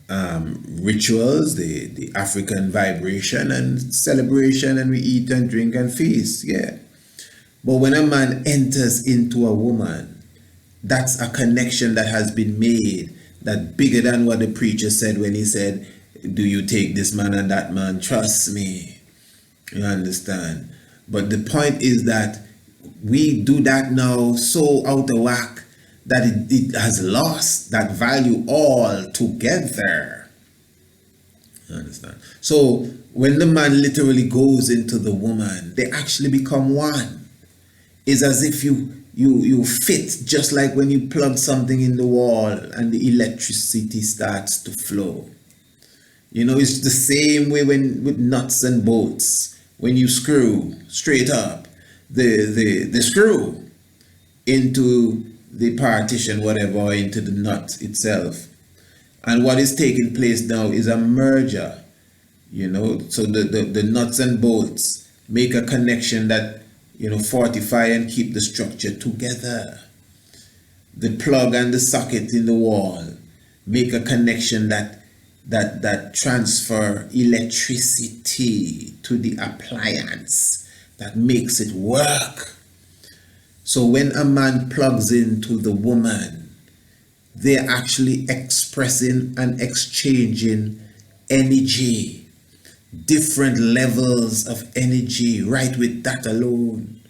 Rituals, the African vibration and celebration, and we eat and drink and feast. Yeah. But when a man enters into a woman, that's a connection that has been made, that bigger than what the preacher said when he said, do you take this man and that man? Trust me. You understand? But the point is that we do that now so out of whack that it has lost that value altogether. You understand? So when the man literally goes into the woman, they actually become one. It's as if you fit, just like when you plug something in the wall and the electricity starts to flow. You know, it's the same way with nuts and bolts. When you screw straight up the screw into the partition, whatever, or into the nut itself. And what is taking place now is a merger, you know. So the nuts and bolts make a connection that, you know, fortify and keep the structure together. The plug and the socket in the wall make a connection that transfer electricity to the appliance that makes it work. So when a man plugs into the woman, they're actually expressing and exchanging energy, different levels of energy, right with that alone.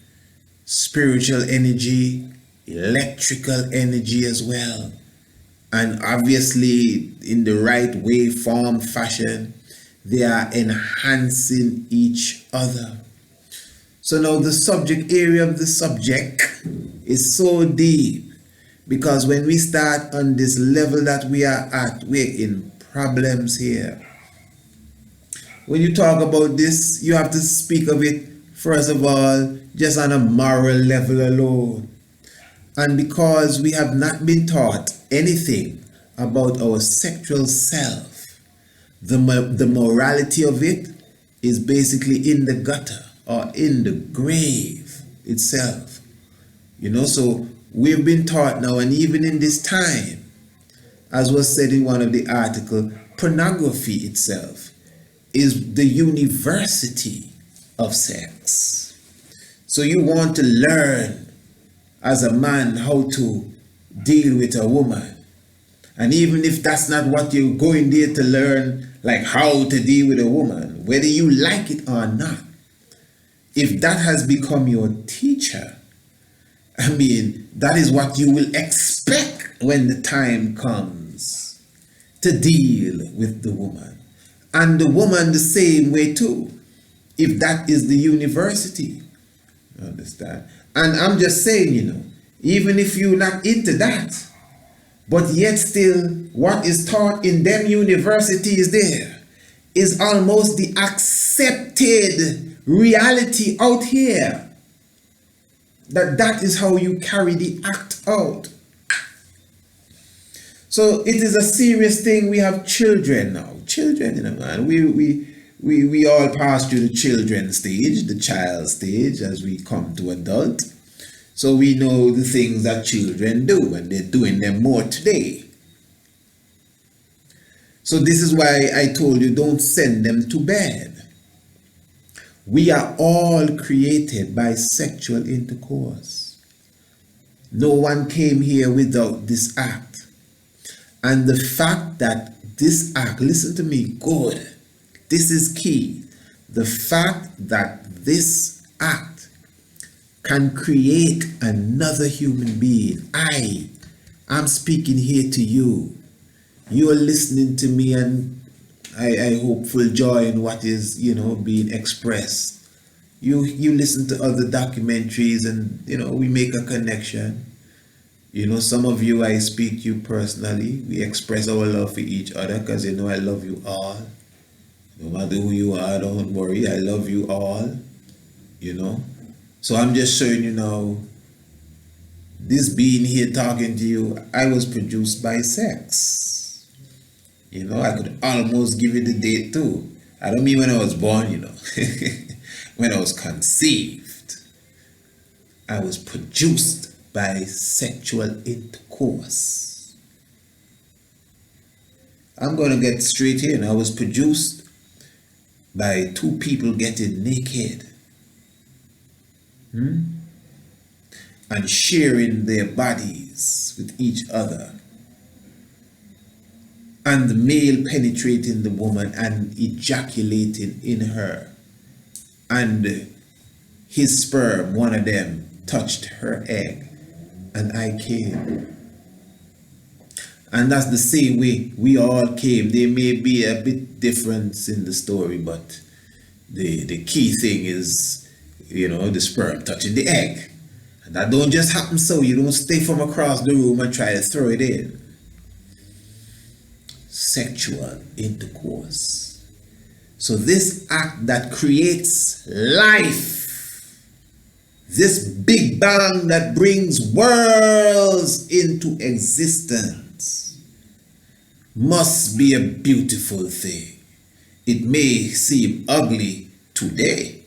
Spiritual energy, electrical energy as well. And obviously, in the right way, form, fashion, they are enhancing each other. So now the subject area of the subject is so deep, because when we start on this level that we are at, we're in problems here. When you talk about this, you have to speak of it, first of all, just on a moral level alone. And because we have not been taught anything about our sexual self, the morality of it is basically in the gutter or in the grave itself. You know, so we've been taught now, and even in this time, as was said in one of the articles, pornography itself is the university of sex. So you want to learn as a man how to deal with a woman. And even if that's not what you're going there to learn, like how to deal with a woman, whether you like it or not, if that has become your teacher, I mean, that is what you will expect when the time comes to deal with the woman. And the woman the same way too, if that is the university. Understand? And I'm just saying, you know, even if you're not into that, but yet still what is taught in them universities there is almost the accepted reality out here. That is how you carry the act out. So it is a serious thing. We have children now. Children, you know, man. We all pass through the children stage, the child stage, as we come to adult. So we know the things that children do, and they're doing them more today. So this is why I told you, don't send them to bed. We are all created by sexual intercourse. No one came here without this act. And the fact that this act, listen to me good, this is key. The fact that this act can create another human being. I'm speaking here to you. You are listening to me, and I hope full joy in what is, you know, being expressed. You listen to other documentaries, and, you know, we make a connection. You know, some of you, I speak to you personally. We express our love for each other because, you know, I love you all. No matter who you are, don't worry. I love you all, you know. So I'm just showing you now this being here talking to you, I was produced by sex. You know, I could almost give you the date too. I don't mean when I was born, you know. When I was conceived, I was produced by sexual intercourse. I'm going to get straight here. And I was produced by two people getting naked. And sharing their bodies with each other, and the male penetrating the woman and ejaculating in her, and his sperm, one of them, touched her egg, and I came. And that's the same way we all came. There may be a bit difference in the story, but the key thing is, you know, the sperm touching the egg. And that don't just happen so. You don't stay from across the room and try to throw it in. Sexual intercourse. So this act that creates life, this big bang that brings worlds into existence, must be a beautiful thing. It may seem ugly today,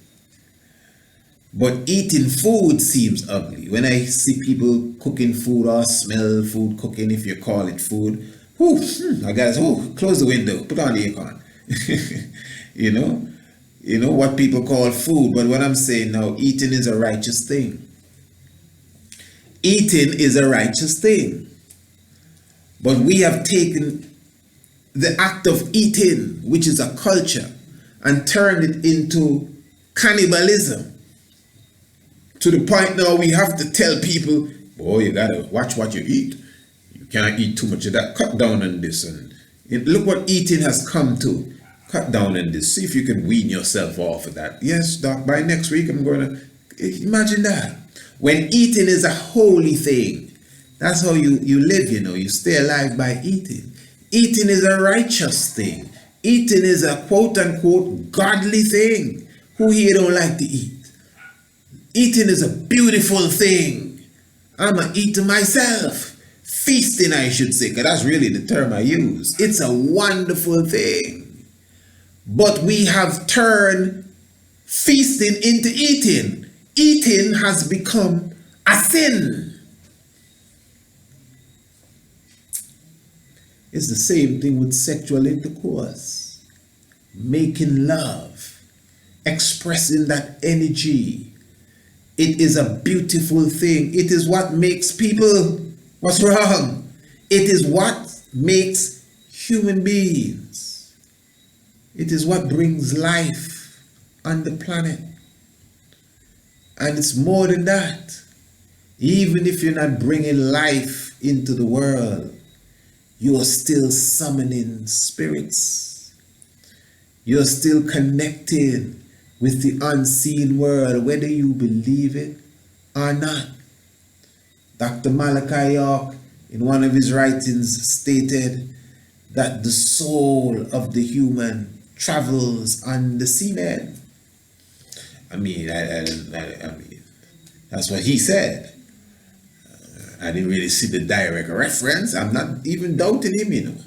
but eating food seems ugly. When I see people cooking food or smell food cooking, if you call it food, I guess, close the window, put on the aircon. You know what people call food. But what I'm saying now, eating is a righteous thing. Eating is a righteous thing. But we have taken the act of eating, which is a culture, and turned it into cannibalism. To the point now we have to tell people, boy, you gotta watch what you eat. You can't eat too much of that. Cut down on this. And look what eating has come to. Cut down on this. See if you can wean yourself off of that. Yes, doc, by next week I'm going to... Imagine that. When eating is a holy thing, that's how you live, you know. You stay alive by eating. Eating is a righteous thing. Eating is a quote-unquote godly thing. Who here don't like to eat? Eating is a beautiful thing. I'm a eater myself. Feasting, I should say, because that's really the term I use. It's a wonderful thing. But we have turned feasting into eating. Eating has become a sin. It's the same thing with sexual intercourse. Making love. Expressing that energy. It is a beautiful thing. It is what makes people, what's wrong? It is what makes human beings. It is what brings life on the planet. And it's more than that. Even if you're not bringing life into the world, you are still summoning spirits. You're still connecting with the unseen world, whether you believe it or not. Dr. Malachi York, in one of his writings, stated that the soul of the human travels on the seabed. I mean, that's what he said. I didn't really see the direct reference. I'm not even doubting him, you know.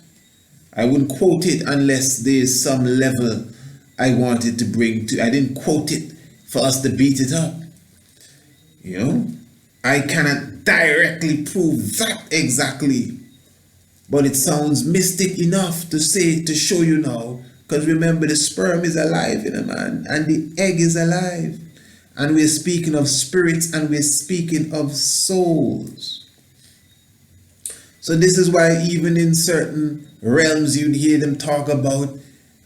I wouldn't quote it unless there's some level I wanted to bring to. I didn't quote it for us to beat it up. You know, I cannot directly prove that exactly, but it sounds mystic enough to say, to show you now, because remember, the sperm is alive in a man and the egg is alive, and we're speaking of spirits and we're speaking of souls. So this is why even in certain realms you'd hear them talk about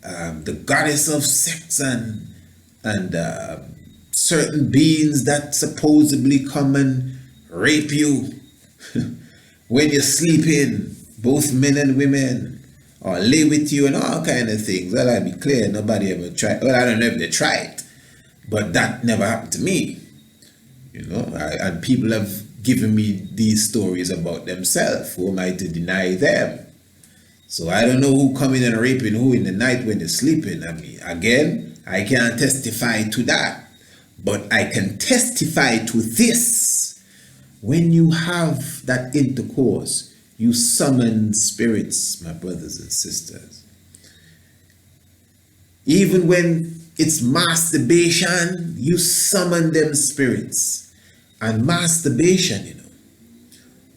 the goddess of sex and certain beings that supposedly come and rape you when you're sleeping, both men and women, or lay with you and all kind of things. Well, I'll be clear, nobody ever tried. Well, I don't know if they tried, but that never happened to me. You know, and people have given me these stories about themselves. Who am I to deny them? So I don't know who coming and raping who in the night when they're sleeping. I mean, again, I can't testify to that. But I can testify to this. when you have that intercourse, you summon spirits, my brothers and sisters. Even when it's masturbation, you summon them spirits. And masturbation, you know,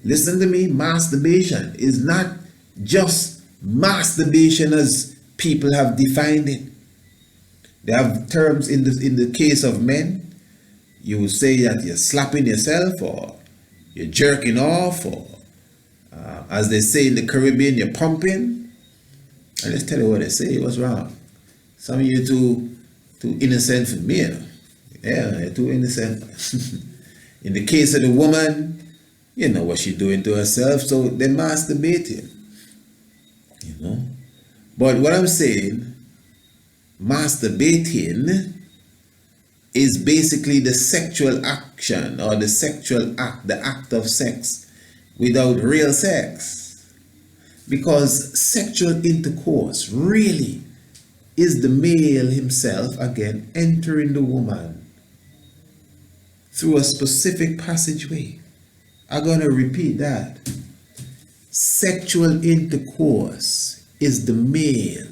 listen to me, masturbation is not just masturbation as people have defined it. They have terms in the case of men. You will say that you're slapping yourself, or you're jerking off, or as they say in the Caribbean, you're pumping. And let's tell you what they say. What's wrong? Some of you too innocent for me. You know? Yeah, you're too innocent. In the case of the woman, you know what she's doing to herself, so they're masturbating. You know? But what I'm saying, masturbating is basically the sexual action, or the sexual act, the act of sex without real sex. Because sexual intercourse really is the male himself, again, entering the woman through a specific passageway. I'm going to repeat that. Sexual intercourse is the male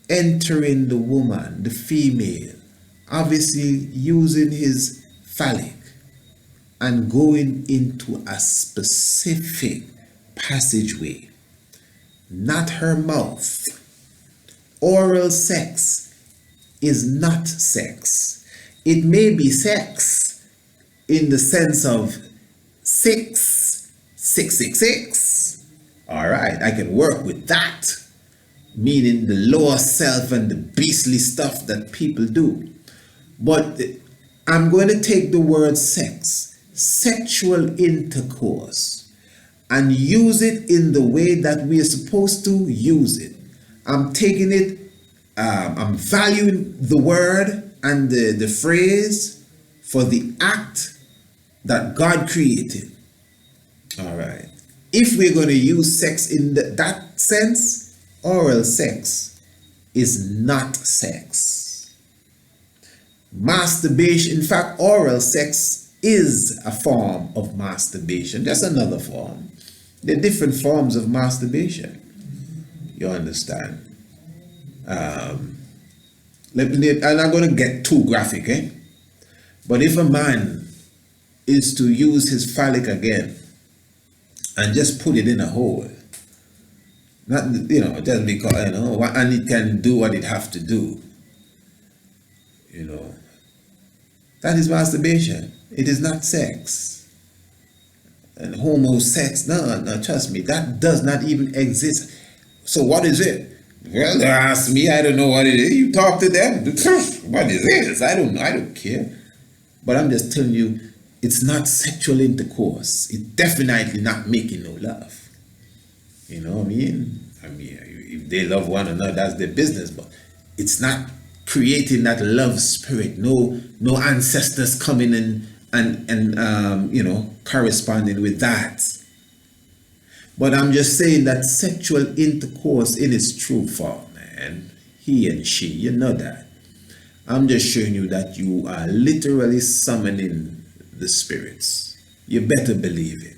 entering the woman, the female, obviously using his phallic and going into a specific passageway, not her mouth. Oral sex is not sex. It may be sex in the sense of 666. All right, I can work with that, meaning the lower self and the beastly stuff that people do. But I'm going to take the word sex, sexual intercourse, and use it in the way that we are supposed to use it. I'm taking it, I'm valuing the word and the phrase for the act that God created. All right. If we're going to use sex in that sense, oral sex is not sex. Masturbation, in fact, oral sex is a form of masturbation. That's another form. There are different forms of masturbation. You understand? I'm not going to get too graphic, eh? But if a man is to use his phallic again and just put it in a hole, not, you know, just because, you know, and it can do what it have to do, you know, that is masturbation. It is not sex. And homo sex, no, trust me, that does not even exist. So what is it? Well, ask me, I don't know what it is. You talk to them. What is this? I don't know, I don't care. But I'm just telling you, it's not sexual intercourse. It's definitely not making no love. You know what I mean? I mean, if they love one another, that's their business. But it's not creating that love spirit. No ancestors coming in and you know, corresponding with that. But I'm just saying that sexual intercourse in its true form, man, he and she, you know that. I'm just showing you that you are literally summoning the spirits. You better believe it.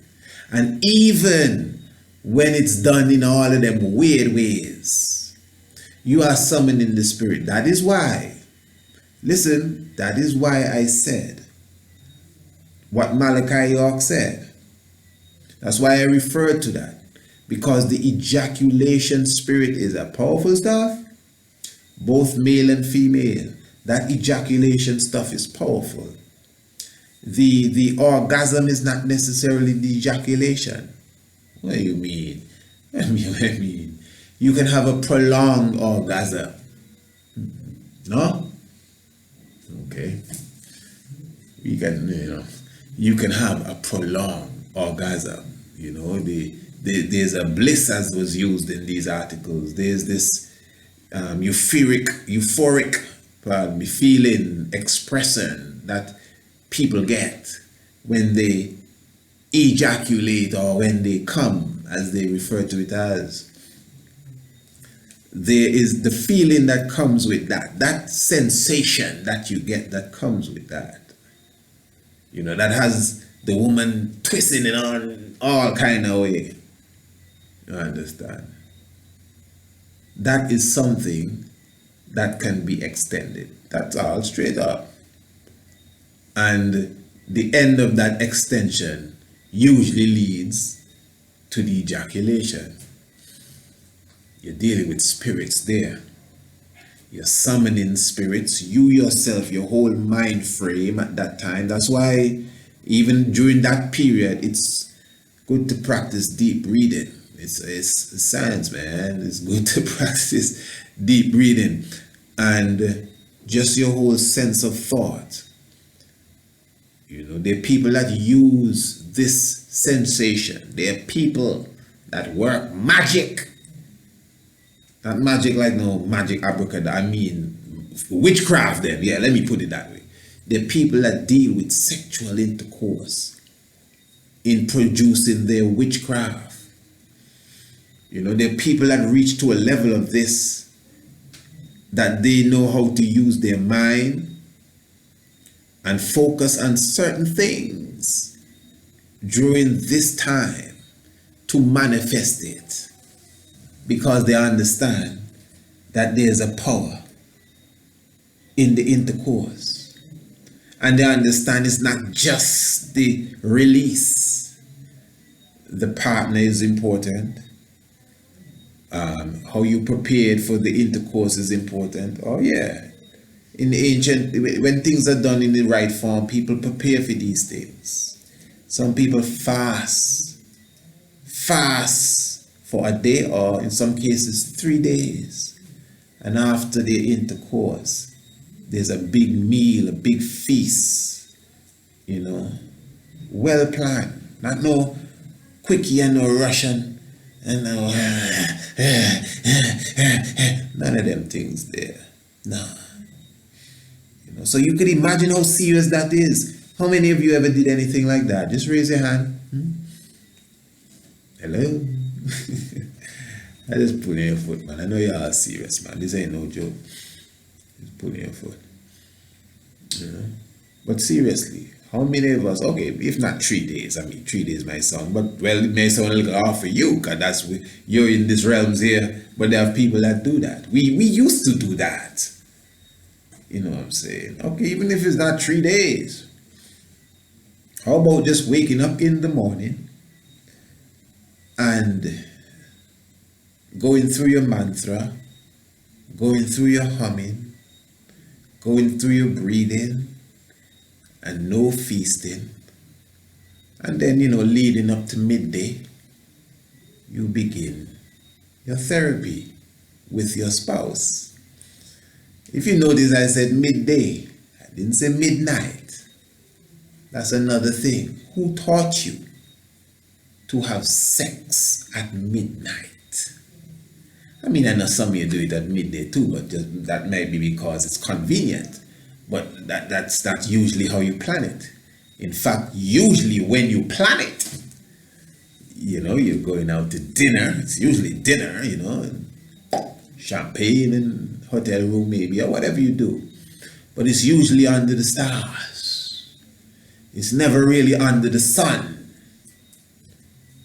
And even when it's done in all of them weird ways, you are summoning the spirit. That is why, listen, that is why I said what Malachi York said. That's why I referred to that. Because the ejaculation spirit is a powerful stuff, both male and female. That ejaculation stuff is powerful. The orgasm is not necessarily the ejaculation. What do you mean? I mean, you can have a prolonged orgasm. No? Okay. You can have a prolonged orgasm. You know, there's a bliss, as was used in these articles. There's this euphoric feeling, expression that people get when they ejaculate, or when they come, as they refer to it as. There is the feeling that comes with that sensation that you get that comes with that. You know, that has the woman twisting it on all kind of way. You understand? That is something that can be extended. That's all, straight up. And the end of that extension usually leads to the ejaculation. You're dealing with spirits there. You're summoning spirits. You yourself, your whole mind frame at that time. That's why even during that period, it's good to practice deep reading. It's science, man. It's good to practice deep reading. And just your whole sense of thought. You know, there are people that use this sensation. There are people that work magic. Not magic like no magic abracadabra. I mean witchcraft then. Yeah, let me put it that way. There are people that deal with sexual intercourse in producing their witchcraft. You know, there are people that reach to a level of this that they know how to use their mind and focus on certain things during this time to manifest it, because they understand that there's a power in the intercourse, and they understand it's not just the release. The partner is important. How you prepared for the intercourse is important. Oh yeah. In the ancient, when things are done in the right form, people prepare for these things. Some people fast for a day, or in some cases 3 days. And after the intercourse, there's a big meal, a big feast, you know, well planned. Not no quickie and no Russian and no none of them things there. No. So you could imagine how serious that is. How many of you ever did anything like that? Just raise your hand. Hello? I just put in your foot, man. I know you're all serious, man. This ain't no joke. Just put in your foot. You know? But seriously, how many of us, okay, if not 3 days, I mean 3 days might sound, but well, it may sound a little off for you, because that's you're in these realms here, but there are people that do that. We used to do that. You know what I'm saying? Okay, even if it's not 3 days. How about just waking up in the morning and going through your mantra, going through your humming, going through your breathing, and no feasting. And then, you know, leading up to midday, you begin your therapy with your spouse. If you notice, I said midday. I didn't say midnight. That's another thing. Who taught you to have sex at midnight? I mean, I know some of you do it at midday too, but just, that may be because it's convenient. But that's usually how you plan it. In fact, usually when you plan it, you know, you're going out to dinner. It's usually dinner, you know, and champagne and hotel room maybe, or whatever you do. But it's usually under the stars. It's never really under the sun.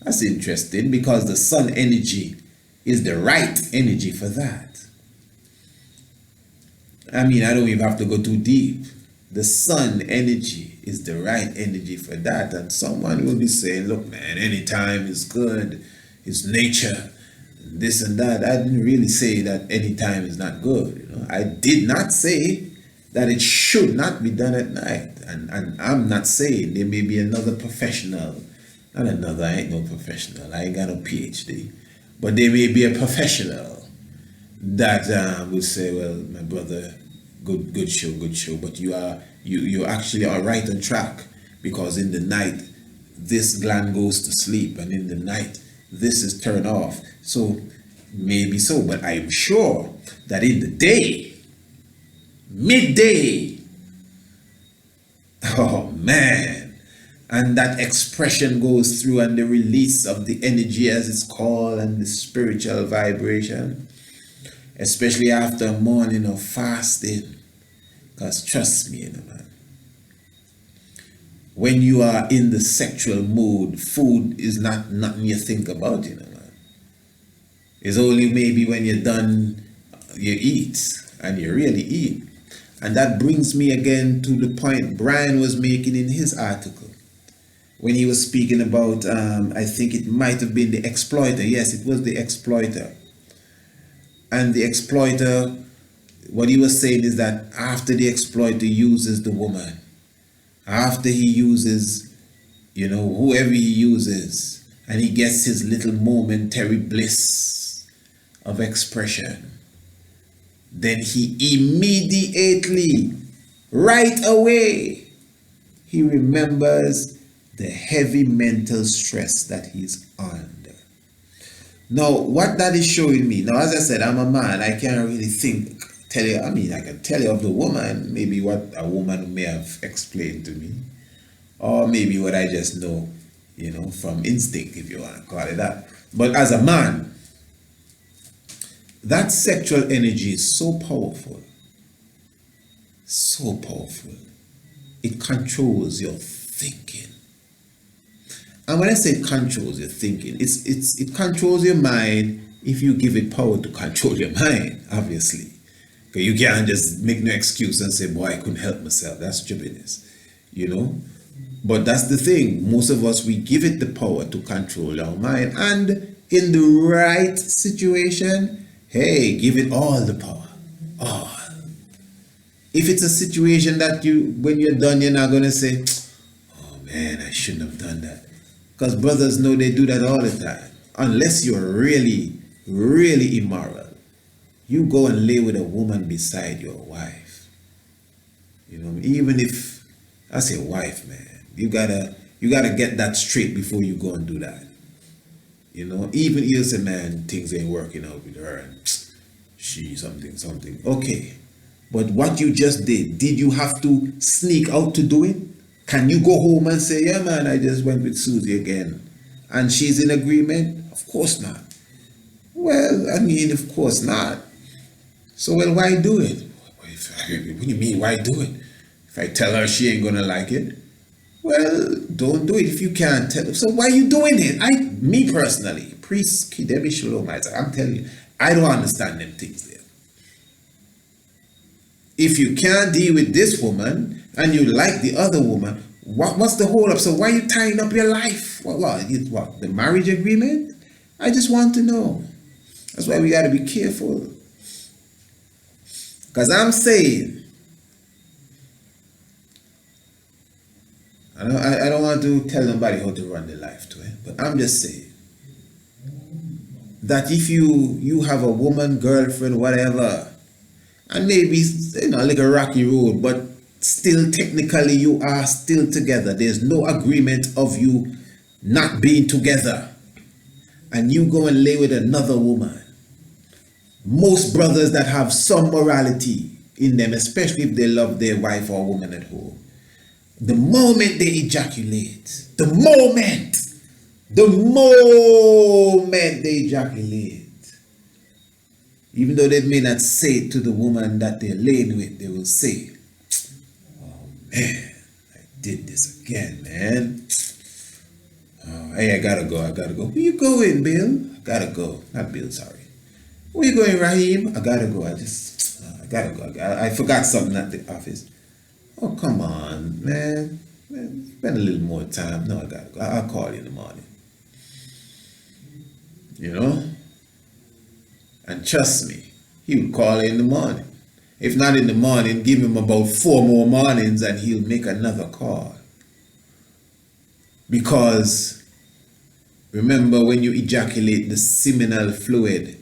That's interesting, because the sun energy is the right energy for that. I mean, I don't even have to go too deep. The sun energy is the right energy for that. And someone will be saying, look, man, anytime is good. It's nature. This and that. I didn't really say that any time is not good. You know, I did not say that it should not be done at night. And I'm not saying there may be another professional. Not another, I ain't no professional. I ain't got no PhD. But there may be a professional that will say, well, my brother, good show. But you actually are right on track, because in the night, this gland goes to sleep, and in the night, this is turned off. So maybe so, but I'm sure that in the day, midday, oh man, and that expression goes through, and the release of the energy, as it's called, and the spiritual vibration, especially after a morning of fasting, because trust me, you know, man, when you are in the sexual mood, food is not nothing you think about, you know, man. It's only maybe when you're done, you eat, and you really eat. And that brings me again to the point Brian was making in his article, when he was speaking about, I think it might have been the exploiter. Yes, it was the exploiter. And the exploiter, what he was saying is that after the exploiter uses the woman, after he uses, you know, whoever he uses, and he gets his little momentary bliss of expression, then he immediately, right away, he remembers the heavy mental stress that he's under. Now, what that is showing me, now as I said, I'm a man, I can't really tell you, I can tell you of the woman, maybe what a woman may have explained to me, or maybe what I just know, you know, from instinct, if you want to call it that. But as a man, that sexual energy is so powerful, so powerful. It controls your thinking. And when I say it controls your thinking, it controls your mind if you give it power to control your mind, obviously. Because you can't just make no excuse and say, boy, I couldn't help myself. That's stupidness, you know. But that's the thing. Most of us, we give it the power to control our mind. And in the right situation, hey, give it all the power. All. If it's a situation that when you're done, you're not going to say, oh man, I shouldn't have done that. Because brothers know they do that all the time. Unless you're really, really immoral. You go and lay with a woman beside your wife. You know, even if, I say wife, man, you gotta get that straight before you go and do that. You know, even if you say, man, things ain't working out with her and she something. Okay. But what you just did you have to sneak out to do it? Can you go home and say, yeah, man, I just went with Susie again, and she's in agreement? Of course not. Well, I mean, of course not. So, well, why do it? What do you mean, why do it? If I tell her she ain't gonna like it, well, don't do it if you can't tell her. So why are you doing it? Me personally, priest, Debbie Shalom, I'm telling you, I don't understand them things there. If you can't deal with this woman and you like the other woman, what's the hold up? So why are you tying up your life? What, the marriage agreement? I just want to know. That's why we got to be careful. Because I'm saying, I don't want to tell nobody how to run their life to it, but I'm just saying that if you have a woman, girlfriend, whatever, and maybe, you know, like a rocky road, but still technically you are still together. There's no agreement of you not being together. And you go and lay with another woman. Most brothers that have some morality in them, especially if they love their wife or woman at home, the moment they ejaculate, the moment they ejaculate, even though they may not say it to the woman that they're laying with, they will say, oh man, I did this again, man. Oh, hey, I gotta go. Where you going, Bill? I gotta go. Not Bill, sorry. Where you going, Raheem? I gotta go. I gotta go. I forgot something at the office. Oh, come on, man. Spend a little more time. No, I gotta go. I'll call you in the morning. You know? And trust me, he will call you in the morning. If not in the morning, give him about 4 more mornings and he'll make another call. Because remember, when you ejaculate, the seminal fluid,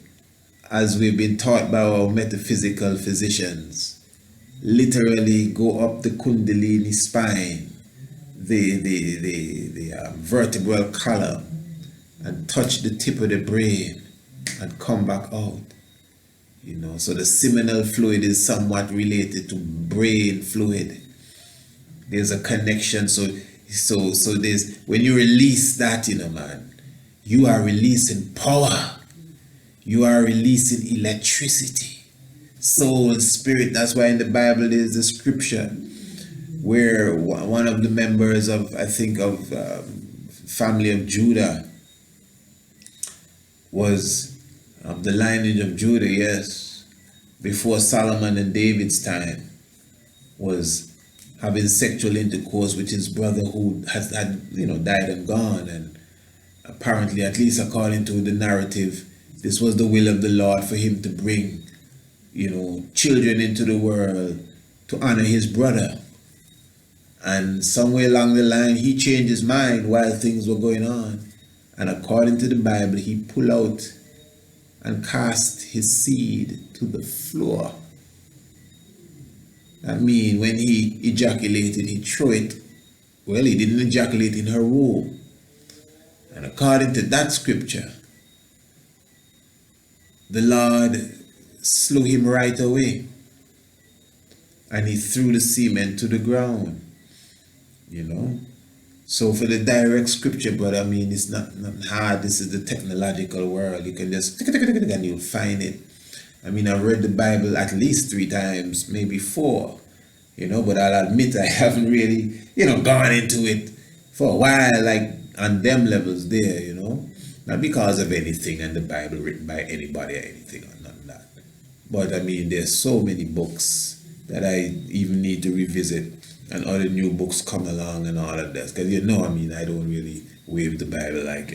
as we've been taught by our metaphysical physicians, literally go up the kundalini spine, the vertebral column, and touch the tip of the brain and come back out. You know, so the seminal fluid is somewhat related to brain fluid. There's a connection. So there's, when you release that, you know, man, you are releasing power. You are releasing electricity, soul, spirit. That's why in the Bible there's the scripture where one of the members of, I think, of family of Judah was of the lineage of Judah, yes, before Solomon and David's time, was having sexual intercourse with his brother who had died and gone. And apparently, at least according to the narrative, this was the will of the Lord for him to bring, children into the world to honor his brother. And somewhere along the line, he changed his mind while things were going on. And according to the Bible, he pulled out and cast his seed to the floor. I mean, when he ejaculated, he threw it. Well, he didn't ejaculate in her womb. And according to that scripture, the Lord slew him right away. And he threw the semen to the ground. So for the direct scripture, but I mean, it's not hard. This is the technological world. You can just and you'll find it. I mean, I've read the Bible at least 3 times, maybe 4, but I'll admit I haven't really, gone into it for a while, like on them levels there, not because of anything in the Bible written by anybody or anything or none of that. But I mean, there's so many books that I even need to revisit, and other new books come along and all of that. Because I don't really wave the Bible like,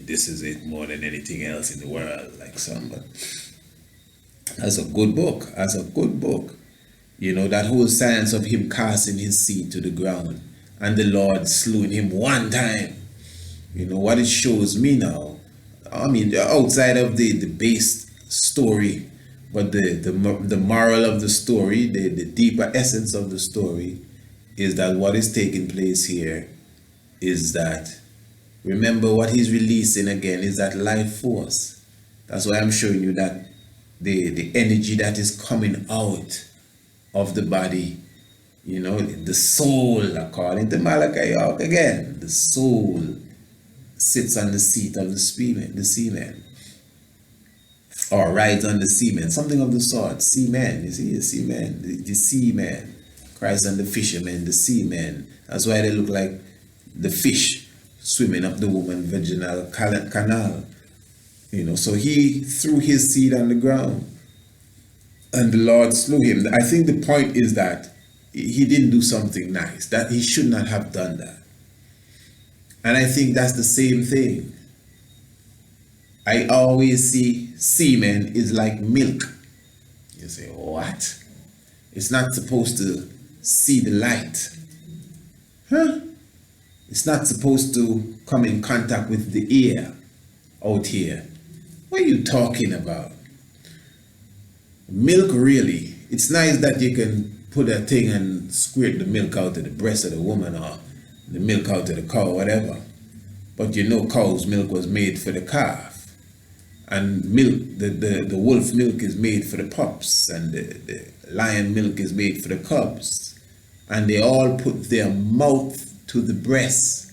this is it more than anything else in the world, like some, but that's a good book. That's a good book. That whole science of him casting his seed to the ground and the Lord slew him one time. What it shows me now, outside of the base story, but the moral of the story, the deeper essence of the story is that what is taking place here is that, remember what he's releasing again is that life force. That's why I'm showing you that the energy that is coming out of the body, the soul, according to Malachi again, the soul sits on the seat of the semen, or rides on the semen, something of the sort. Semen, you see, semen, the semen. Christ and the fishermen, the seamen. That's why they look like the fish swimming up the woman's vaginal canal. So he threw his seed on the ground and the Lord slew him. I think the point is that he didn't do something nice, that he should not have done that. And I think that's the same thing. I always see semen is like milk. You say, what? It's not supposed to see the light. It's not supposed to come in contact with the air out here. What are you talking about? Milk, really, it's nice that you can put a thing and squirt the milk out of the breast of the woman or the milk out of the cow, whatever. But cow's milk was made for the calf. And milk, the wolf milk is made for the pups, and the lion milk is made for the cubs. And they all put their mouth to the breast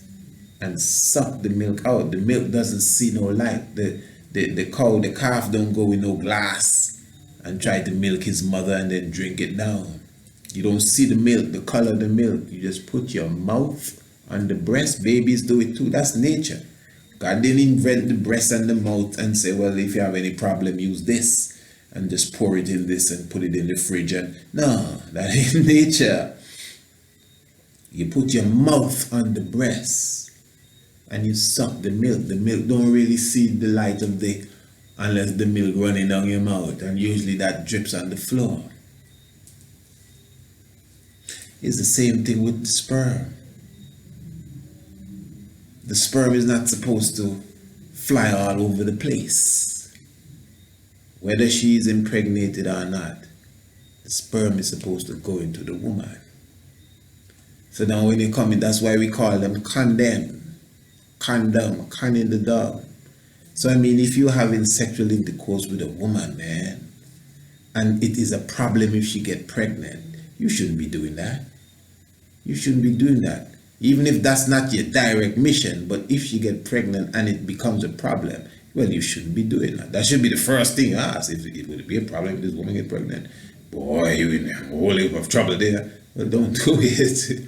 and suck the milk out. The milk doesn't see no light. The calf don't go with no glass and try to milk his mother and then drink it down. You don't see the milk, the color of the milk. You just put your mouth on the breast. Babies do it too. That's nature. God didn't invent the breast and the mouth and say, well, if you have any problem, use this and just pour it in this and put it in the fridge. And no, that ain't nature. You put your mouth on the breast and you suck the milk. The milk don't really see the light of day unless the milk running down your mouth, and usually that drips on the floor. It's the same thing with the sperm. The sperm is not supposed to fly all over the place. Whether she is impregnated or not, the sperm is supposed to go into the woman. So now when you come in, that's why we call them condom, conning the dog. So I mean, if you're having sexual intercourse with a woman, man, and it is a problem if she get pregnant, you shouldn't be doing that. You shouldn't be doing that. Even if that's not your direct mission, but if she get pregnant and it becomes a problem, well, you shouldn't be doing that. That should be the first thing you ask. If it would be a problem if this woman get pregnant, boy, you're in a whole heap of trouble there. Well, don't do it.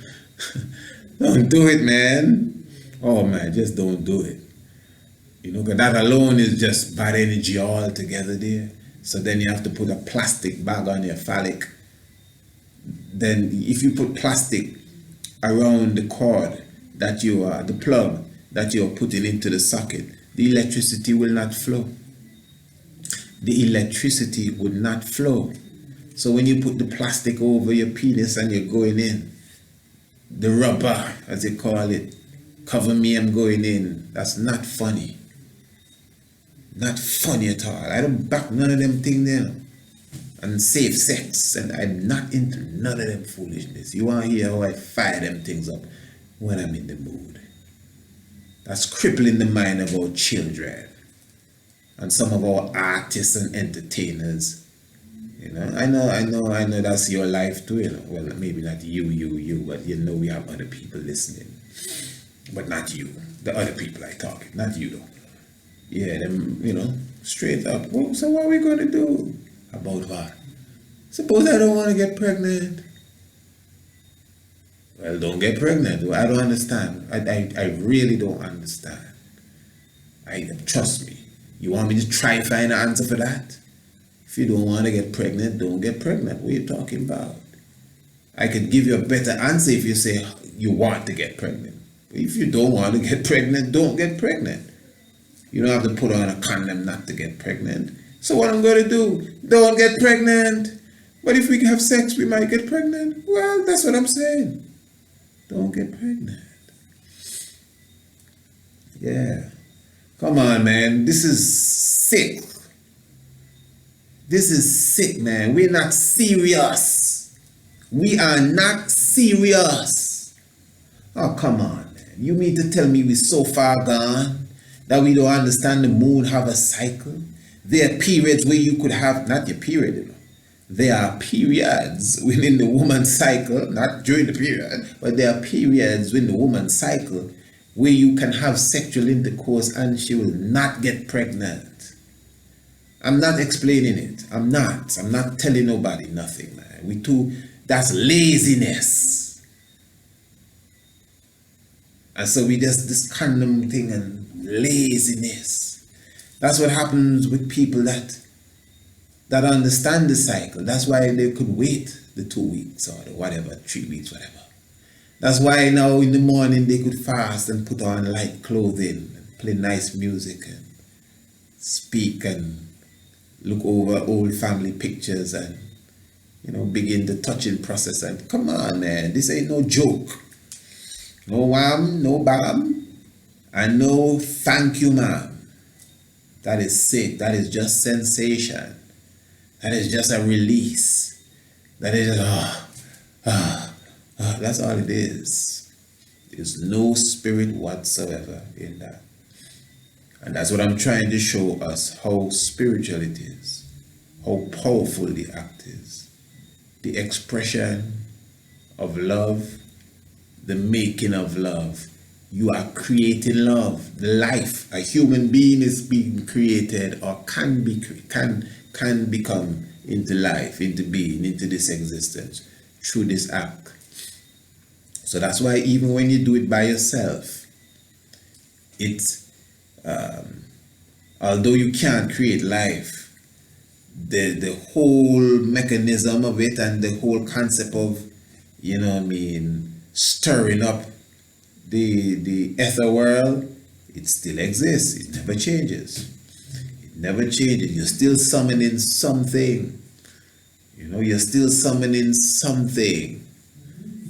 Don't do it, man. Oh man, just don't do it. You know, because that alone is just bad energy altogether there. So then you have to put a plastic bag on your phallic. Then if you put plastic around the cord that you are, the plug that you're putting into the socket, the electricity will not flow. The electricity would not flow. So when you put the plastic over your penis and you're going in, the rubber, as they call it, cover me, I'm going in, that's not funny. Not funny at all. I don't back none of them things there. And safe sex, and I'm not into none of them foolishness. You want to hear how I fire them things up when I'm in the mood. That's crippling the mind of our children and some of our artists and entertainers. You know, I know that's your life too, you know. Well, maybe not you, but you know we have other people listening. But not you. The other people I talking, not you though. Yeah, them, you know, straight up. Well, so what are we going to do? About what? Suppose I don't want to get pregnant. Well, don't get pregnant. I don't understand. I really don't understand. Trust me. You want me to try and find an answer for that? If you don't want to get pregnant, don't get pregnant. What are you talking about? I could give you a better answer if you say you want to get pregnant. But if you don't want to get pregnant, don't get pregnant. You don't have to put on a condom not to get pregnant. So what I'm going to do, don't get pregnant. But if we have sex, we might get pregnant. Well, that's what I'm saying. Don't get pregnant. Yeah. Come on, man. This is sick. This is sick, man. We're not serious. We are not serious. Oh, come on, man. You mean to tell me we're so far gone that we don't understand the moon have a cycle? There are periods where you could have, not your period, you know. There are periods within the woman's cycle, not during the period, but there are periods within the woman's cycle where you can have sexual intercourse and she will not get pregnant. I'm not explaining it. I'm not telling nobody nothing, man. That's laziness. And so we just, this condom thing and laziness. That's what happens with people that understand the cycle. That's why they could wait the 2 weeks or the whatever, 3 weeks, whatever. That's why now in the morning they could fast and put on light clothing and play nice music and speak and look over old family pictures and, you know, begin the touching process. And come on, man, this ain't no joke. No wham, no bam, and no thank you, ma'am. That is sick. That is just sensation. That is just a release. That is just, that's all it is. There's no spirit whatsoever in that. And that's what I'm trying to show us, how spiritual it is, how powerful the act is. The expression of love, the making of love. You are creating love, the life. A human being is being created or can become into life, into being, into this existence through this act. So that's why even when you do it by yourself, it's although you can't create life, the whole mechanism of it and the whole concept of, you know what I mean, stirring up the ether world, it still exists. It never changes. It never changes. You're still summoning something. You know, you're still summoning something.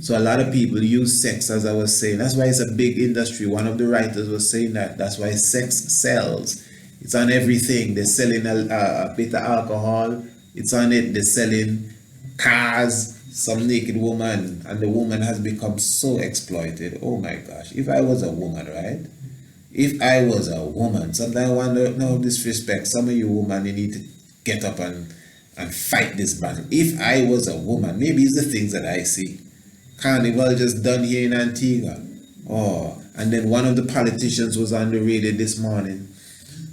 So a lot of people use sex, as I was saying. That's why it's a big industry. One of the writers was saying that. That's why sex sells. It's on everything. They're selling a bit of alcohol. It's on it. They're selling cars. Some naked woman, and the woman has become so exploited. Oh my gosh. If I was a woman, right? If I was a woman, sometimes I wonder, no disrespect, some of you women, you need to get up and fight this battle. If I was a woman, maybe it's the things that I see. Carnival just done here in Antigua. Oh, and then one of the politicians was on the radio this morning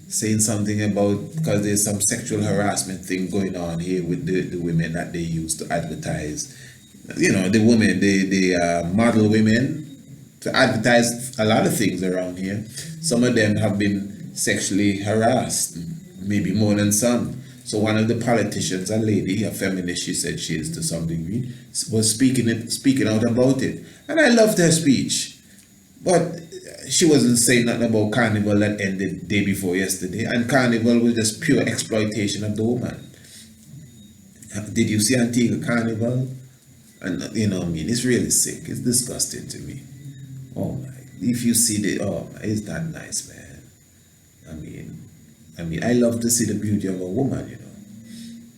saying something about, because there's some sexual harassment thing going on here with the women that they use to advertise you know, the women, the model women, to advertise a lot of things around here. Some of them have been sexually harassed, maybe more than some. So one of the politicians, a lady, a feminist, she said she is to some degree, was speaking out about it. And I loved her speech. But she wasn't saying nothing about carnival that ended day before yesterday. And carnival was just pure exploitation of the woman. Did you see Antigua Carnival? And you know what I mean, it's really sick. It's disgusting to me. Oh my, if you see it's that nice, man. I mean, I love to see the beauty of a woman, you know.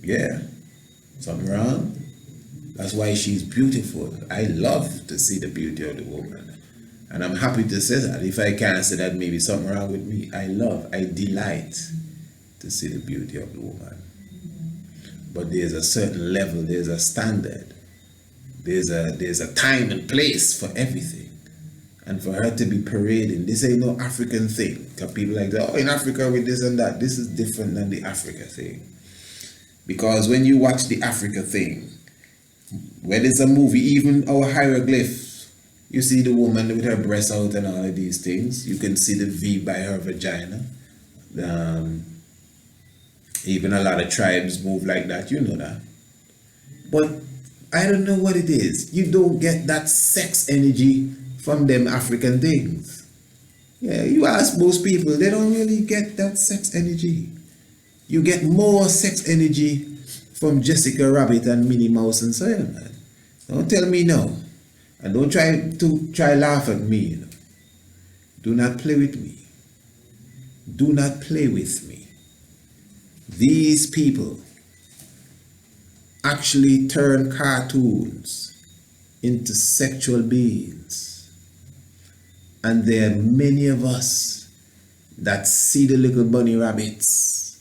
Yeah, something wrong? That's why she's beautiful. I love to see the beauty of the woman. And I'm happy to say that. If I can't say that, maybe something wrong with me. I delight to see the beauty of the woman. But there's a certain level, there's a standard. There's a time and place for everything. And for her to be parading, this ain't no African thing. Because people like that, in Africa with this and that. This is different than the Africa thing. Because when you watch the Africa thing, when it's a movie, even our hieroglyphs, you see the woman with her breasts out and all of these things. You can see the V by her vagina. Even a lot of tribes move like that, you know that. But I don't know what it is. You don't get that sex energy from them African things. Yeah, you ask most people, they don't really get that sex energy. You get more sex energy from Jessica Rabbit and Minnie Mouse and Soil, man. Don't tell me no. And don't try laugh at me, you know. Do not play with me. Do not play with me. These people actually turn cartoons into sexual beings. And there are many of us that see the little bunny rabbits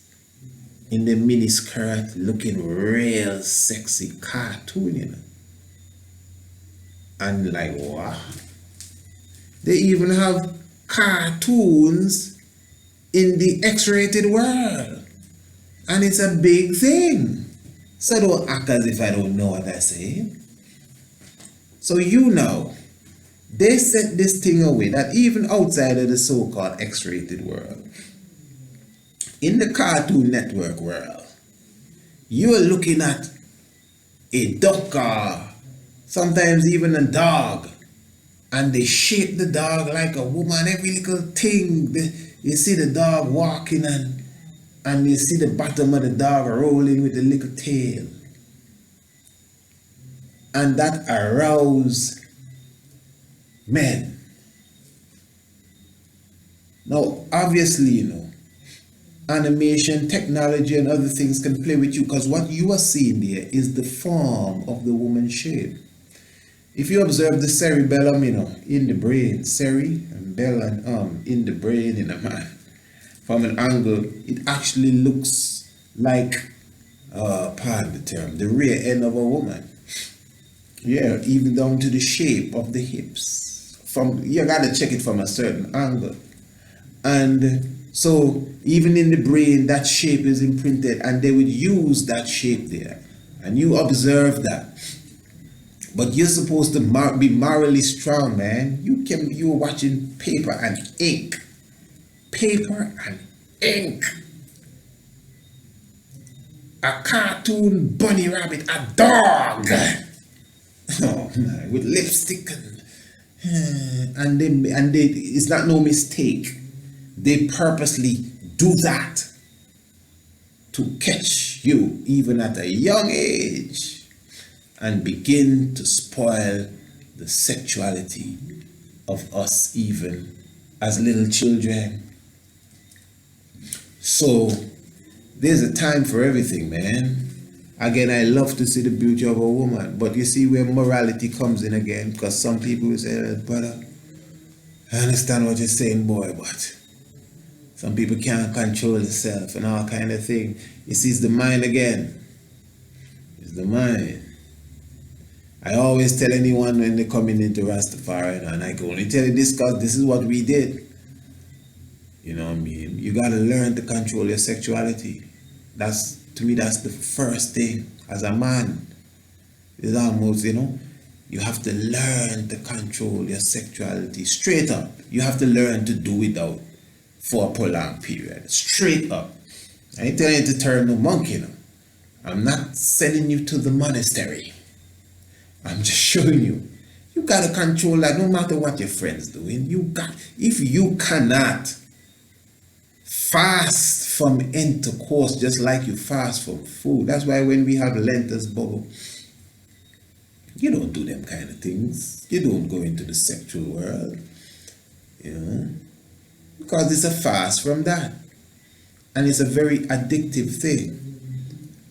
in the mini skirt looking real sexy cartoon, you know. And like, wow. They even have cartoons in the X-rated world. And it's a big thing. So don't act as if I don't know what I say. So you know, they set this thing away that even outside of the so-called X-rated world, in the Cartoon Network world, you are looking at a duck or sometimes even a dog, and they shape the dog like a woman, every little thing. You see the dog walking and you see the bottom of the dog rolling with the little tail. And that arouses men. Now, obviously, you know, animation, technology, and other things can play with you, because what you are seeing there is the form of the woman's shape. If you observe the cerebellum, you know, in the brain, cere and bell and in the brain in a man, from an angle, it actually looks like, pardon the term, the rear end of a woman. Yeah, even down to the shape of the hips. You gotta check it from a certain angle. And so even in the brain, that shape is imprinted, and they would use that shape there. And you observe that. But you're supposed to be morally strong, man. You're watching paper and ink. Paper and ink. A cartoon bunny rabbit, a dog. Oh man, with lipstick and they it's not no mistake. They purposely do that to catch you even at a young age and begin to spoil the sexuality of us even as little children. So there's a time for everything, man. Again, I love to see the beauty of a woman, but you see where morality comes in again, because some people will say, brother, I understand what you're saying, boy, but some people can't control themselves and all kind of thing. You see, it's the mind again. It's the mind. I always tell anyone when they're coming into Rastafari, and I can only tell you this because this is what we did. You know what I mean? You got to learn to control your sexuality. To me, that's the first thing as a man. It's almost, you have to learn to control your sexuality straight up. You have to learn to do it out for a prolonged period. Straight up. I ain't telling you to turn no monkey. I'm not sending you to the monastery. I'm just showing you. You gotta control that no matter what your friends doing. If you cannot fast from intercourse just like you fast from food. That's why when we have Lentus bubble, you don't do them kind of things. You don't go into the sexual world, because it's a fast from that. And it's a very addictive thing.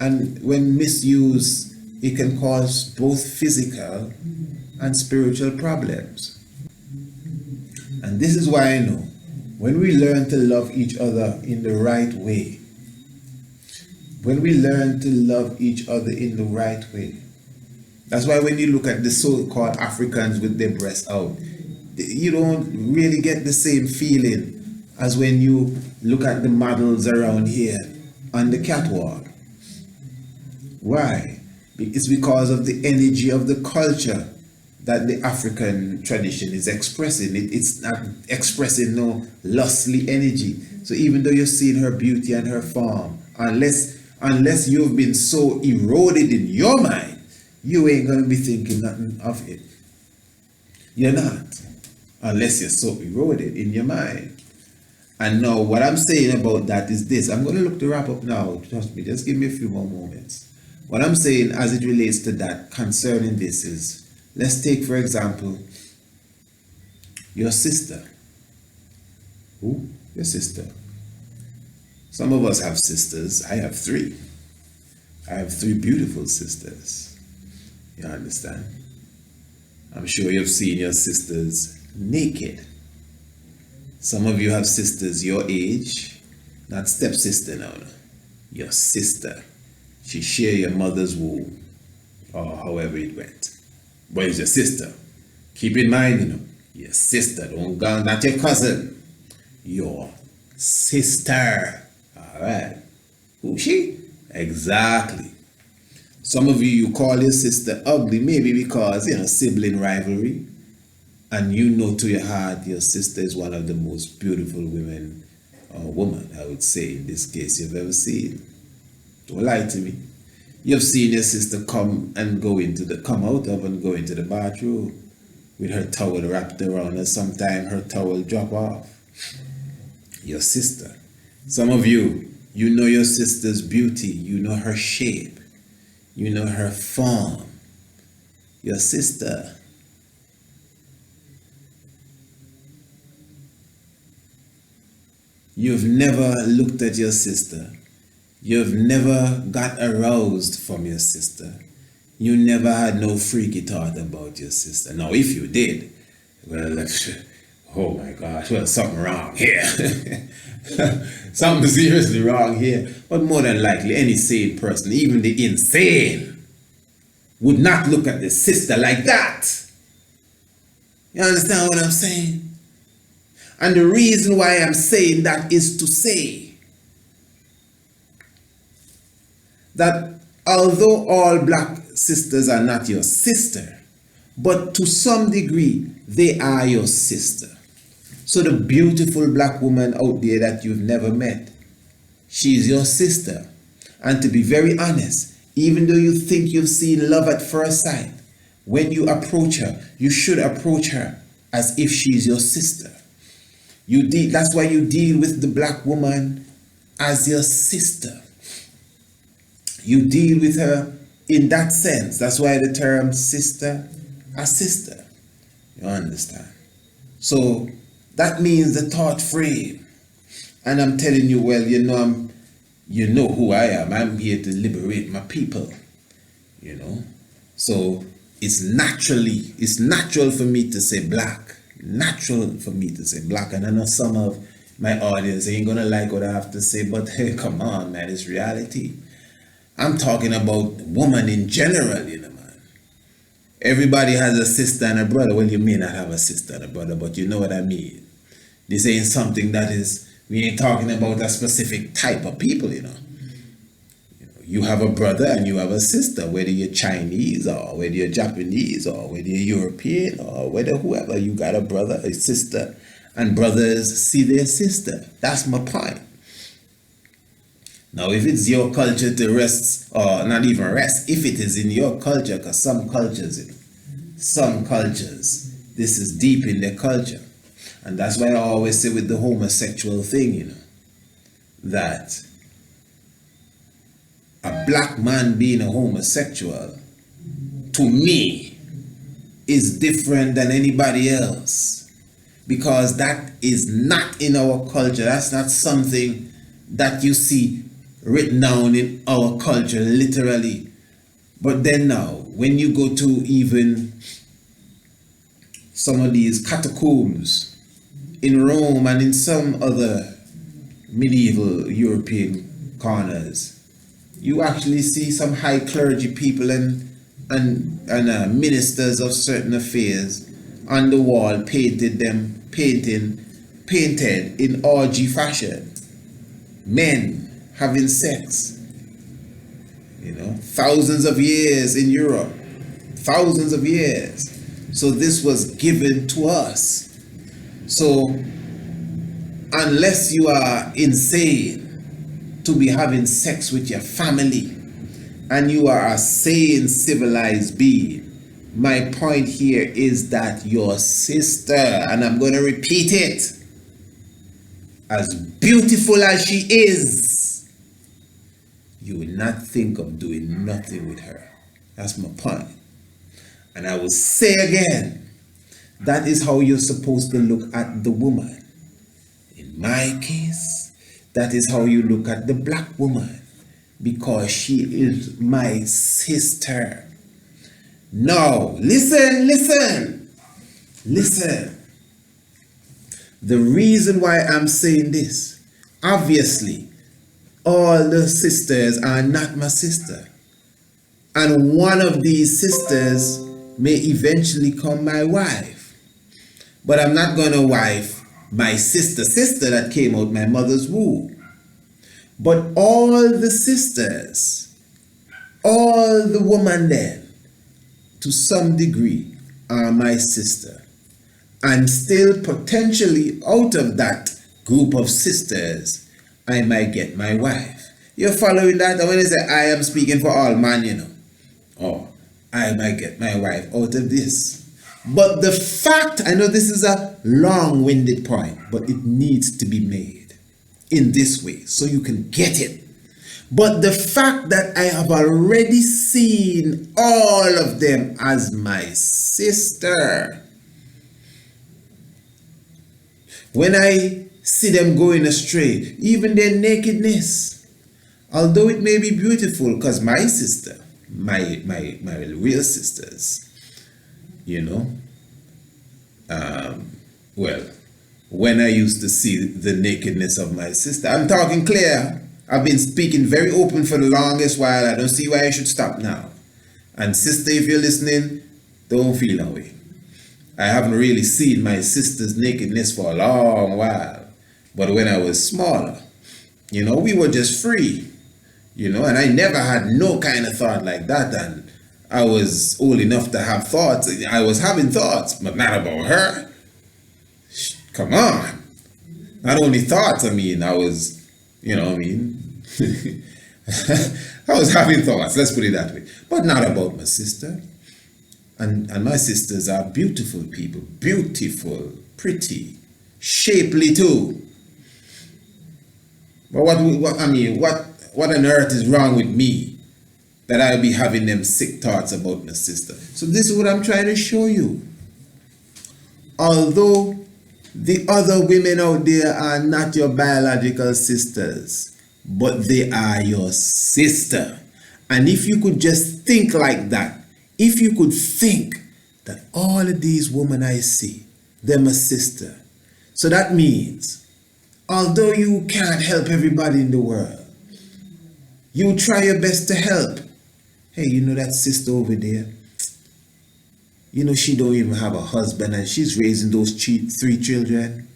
And when misused, it can cause both physical and spiritual problems. And this is why I know when we learn to love each other in the right way, that's why when you look at the so-called Africans with their breasts out, you don't really get the same feeling as when you look at the models around here on the catwalk. Why? It's because of the energy of the culture that the African tradition is expressing. It's not expressing no lustly energy. So even though you're seeing her beauty and her form, unless you've been so eroded in your mind, you ain't gonna be thinking nothing of it. You're not, unless you're so eroded in your mind. And now what I'm saying about that is this. I'm gonna look to wrap up now. Trust me, just give me a few more moments. What I'm saying as it relates to that concerning this is, let's take for example, your sister. Who? Your sister. Some of us have sisters. I have 3. I have 3 beautiful sisters. You understand? I'm sure you've seen your sisters naked. Some of you have sisters your age, not stepsister now. Your sister. She share your mother's womb, or however it went. But it's your sister. Keep in mind, your sister. Don't go, not your cousin. Your sister. All right. Who's she? Exactly. Some of you call your sister ugly, maybe because, sibling rivalry. And you know to your heart your sister is one of the most beautiful women, or woman, I would say, in this case, you've ever seen. Don't lie to me. You've seen your sister come out of and go into the bathroom with her towel wrapped around her. Sometimes her towel drop off. Your sister. Some of you know your sister's beauty. You know her shape. You know her form. Your sister. You've never looked at your sister. You've never got aroused from your sister. You never had no freaky thought about your sister. Now, if you did, well, oh my gosh, well, something wrong here. Something seriously wrong here. But more than likely, any sane person, even the insane, would not look at the sister like that. You understand what I'm saying? And the reason why I'm saying that is to say that although all black sisters are not your sister, but to some degree, they are your sister. So the beautiful black woman out there that you've never met, she's your sister. And to be very honest, even though you think you've seen love at first sight, when you approach her, you should approach her as if she's your sister. That's why you deal with the black woman as your sister. You deal with her in that sense. That's why the term sister, a sister. You understand? So that means the thought frame. And I'm telling you, well, you know who I am. I'm here to liberate my people. So it's natural for me to say black. Natural for me to say black. And I know some of my audience ain't gonna like what I have to say, but hey, come on, man, it's reality. I'm talking about woman in general, man. Everybody has a sister and a brother. Well, you may not have a sister and a brother, but you know what I mean. This ain't something we ain't talking about a specific type of people, You have a brother and you have a sister, whether you're Chinese or whether you're Japanese or whether you're European or whether whoever, you got a brother, a sister, and brothers see their sister. That's my point. Now, if it's your culture to rest, or not even rest, if it is in your culture, because some cultures, this is deep in their culture. And that's why I always say with the homosexual thing, that a black man being a homosexual, to me, is different than anybody else. Because that is not in our culture. That's not something that you see written down in our culture, literally. But then now, when you go to even some of these catacombs in Rome and in some other medieval European corners, you actually see some high clergy people and ministers of certain affairs on the wall painted in orgy fashion. Men having sex. Thousands of years in Europe. Thousands of years. So this was given to us. So unless you are insane to be having sex with your family and you are a sane, civilized being, my point here is that your sister, and I'm going to repeat it, as beautiful as she is, you will not think of doing nothing with her. That's my point. And I will say again, that is how you're supposed to look at the woman. In my case, that is how you look at the black woman, because she is my sister. Now, listen. The reason why I'm saying this, obviously, all the sisters are not my sister. And one of these sisters may eventually come my wife. But I'm not going to wife my sister that came out my mother's womb. But all the sisters, all the women then, to some degree, are my sister. And still potentially out of that group of sisters, I might get my wife. You're following that? And when I say I am speaking for all man, or I might get my wife out of this. But the fact, I know this is a long-winded point, but it needs to be made in this way so you can get it. But the fact that I have already seen all of them as my sister, when I see them going astray, even their nakedness, although it may be beautiful, because my sister, my real sisters, well, when I used to see the nakedness of my sister, I'm talking clear. I've been speaking very open for the longest while. I don't see why I should stop now. And sister, if you're listening, don't feel that way. I haven't really seen my sister's nakedness for a long while. But when I was smaller, we were just free, and I never had no kind of thought like that. And I was old enough to have thoughts. I was having thoughts, but not about her. Come on. Not only thoughts, I was, I was having thoughts, let's put it that way. But not about my sister. And my sisters are beautiful people. Beautiful, pretty, shapely too. But what on earth is wrong with me that I'll be having them sick thoughts about my sister? So this is what I'm trying to show you. Although the other women out there are not your biological sisters, but they are your sister. And if you could just think like that, if you could think that all of these women I see, they're my sister. So that means, although you can't help everybody in the world, you try your best to help. Hey, that sister over there, she don't even have a husband and she's raising those 3 children.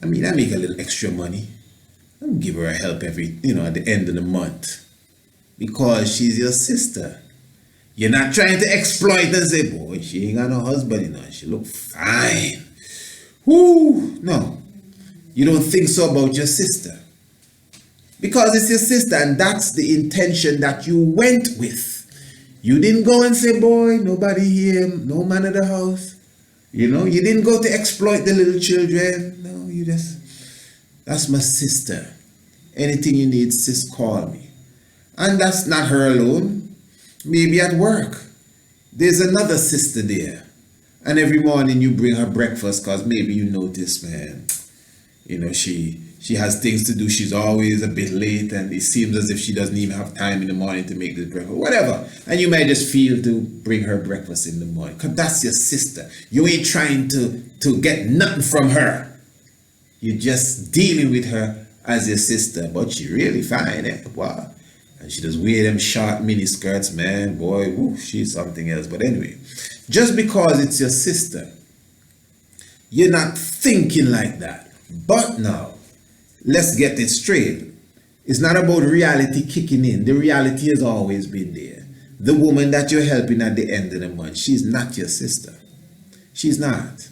I make a little extra money. I'm give her a help every, at the end of the month. because she's your sister. You're not trying to exploit and say, boy, she ain't got no husband, you know, she look fine. Whoo, no. You don't think so about your sister. Because it's your sister, and that's the intention that you went with. You didn't go and say, boy, nobody here, no man at the house. You know, you didn't go to exploit the little children. No, you just, that's my sister. Anything you need, sis, call me. And that's not her alone. Maybe at work, there's another sister there. And every morning you bring her breakfast because maybe you notice, man, you know, she has things to do. She's always a bit late and it seems as if she doesn't even have time in the morning to make this breakfast, whatever. And you might just feel to bring her breakfast in the morning because that's your sister. You ain't trying to get nothing from her. You're just dealing with her as your sister, but she really fine, eh? Wow. And she does wear them short mini skirts, man, boy, woo, she's something else. But anyway, just because it's your sister, you're not thinking like that. But now, let's get it straight. It's not about reality kicking in. The reality has always been there. The woman that you're helping at the end of the month, she's not your sister. She's not.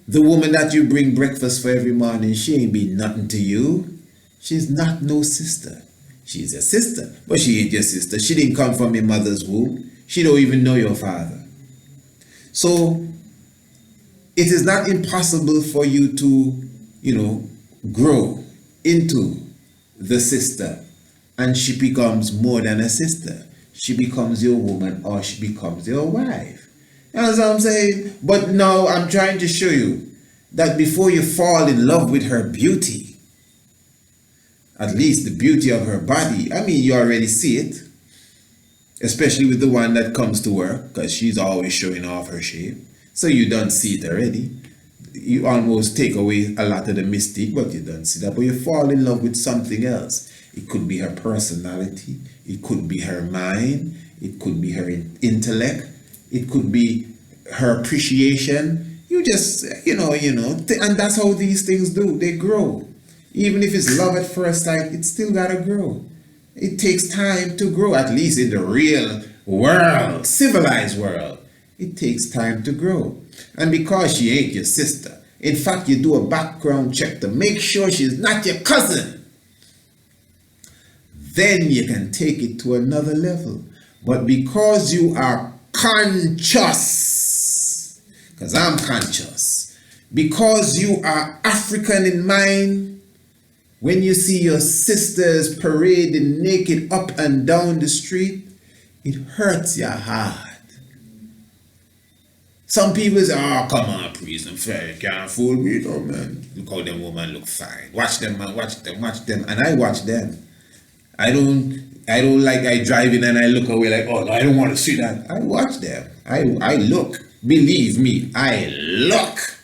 The woman that you bring breakfast for every morning, she ain't been nothing to you. She's not no sister. She's a sister, but she ain't your sister. She didn't come from your mother's womb. She don't even know your father. So it is not impossible for you to, you know, grow into the sister and she becomes more than a sister. She becomes your woman or she becomes your wife. That's what I'm saying. But now I'm trying to show you that before you fall in love with her beauty, at least the beauty of her body, I mean, you already see it, especially with the one that comes to work because she's always showing off her shape. So you don't see it already. You almost take away a lot of the mystique, but you don't see that. But you fall in love with something else. It could be her personality. It could be her mind. It could be her intellect. It could be her appreciation. You just, you know, and that's how these things do. They grow. Even if it's love at first sight, it still gotta grow. It takes time to grow, at least in the real world, civilized world. It takes time to grow. And because she ain't your sister, in fact, you do a background check to make sure she's not your cousin. Then you can take it to another level. But because you are conscious, because I'm conscious, because you are African in mind, when you see your sisters parading naked up and down the street, it hurts your heart. Some people say, oh, come on, priest, I'm fair, you can't fool me, though, man. Look how them women look fine. Watch them, man, watch them. And I watch them. I don't like I drive in and I look away like, oh, no, I don't want to see that. I watch them. I look. Believe me, I look.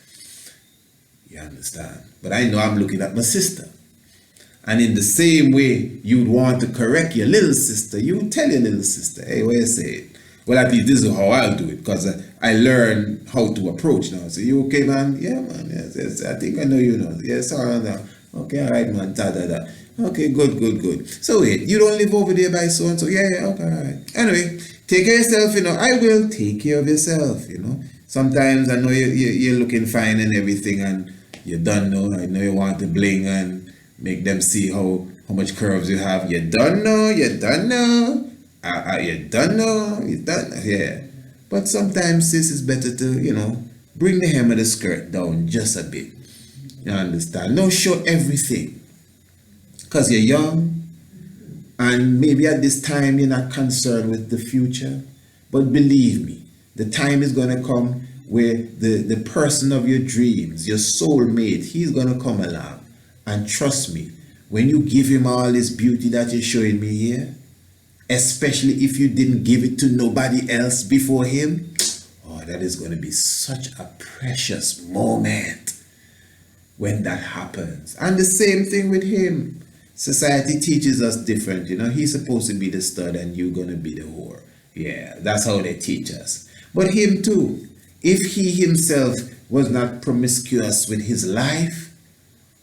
You understand? But I know I'm looking at my sister. And in the same way you'd want to correct your little sister, you would tell your little sister, hey, what you say? Well, at least this is how I'll do it, because I learn how to approach now. So, you okay, man? Yeah, man. Yes, I think I know you know. Yes, all right. Okay, all right, man. Okay, good. So, wait, you don't live over there by so-and-so? Yeah, okay, all right. Anyway, take care of yourself, you know. I will take care of yourself, you know. Sometimes I know you're looking fine and everything, and you don't know. I know you want to bling and make them see how much curves you have. You don't know. You don't know. Yeah. But sometimes, sis, it's better to, you know, bring the hem of the skirt down just a bit. You understand? Don't show everything. Because you're young. And maybe at this time, you're not concerned with the future. But believe me, the time is going to come where the person of your dreams, your soulmate, he's going to come along. And trust me, when you give him all this beauty that you're showing me here, especially if you didn't give it to nobody else before him, oh, that is going to be such a precious moment when that happens. And the same thing with him. Society teaches us different, you know. He's supposed to be the stud and you're going to be the whore. Yeah, that's how they teach us. But him too, if he himself was not promiscuous with his life,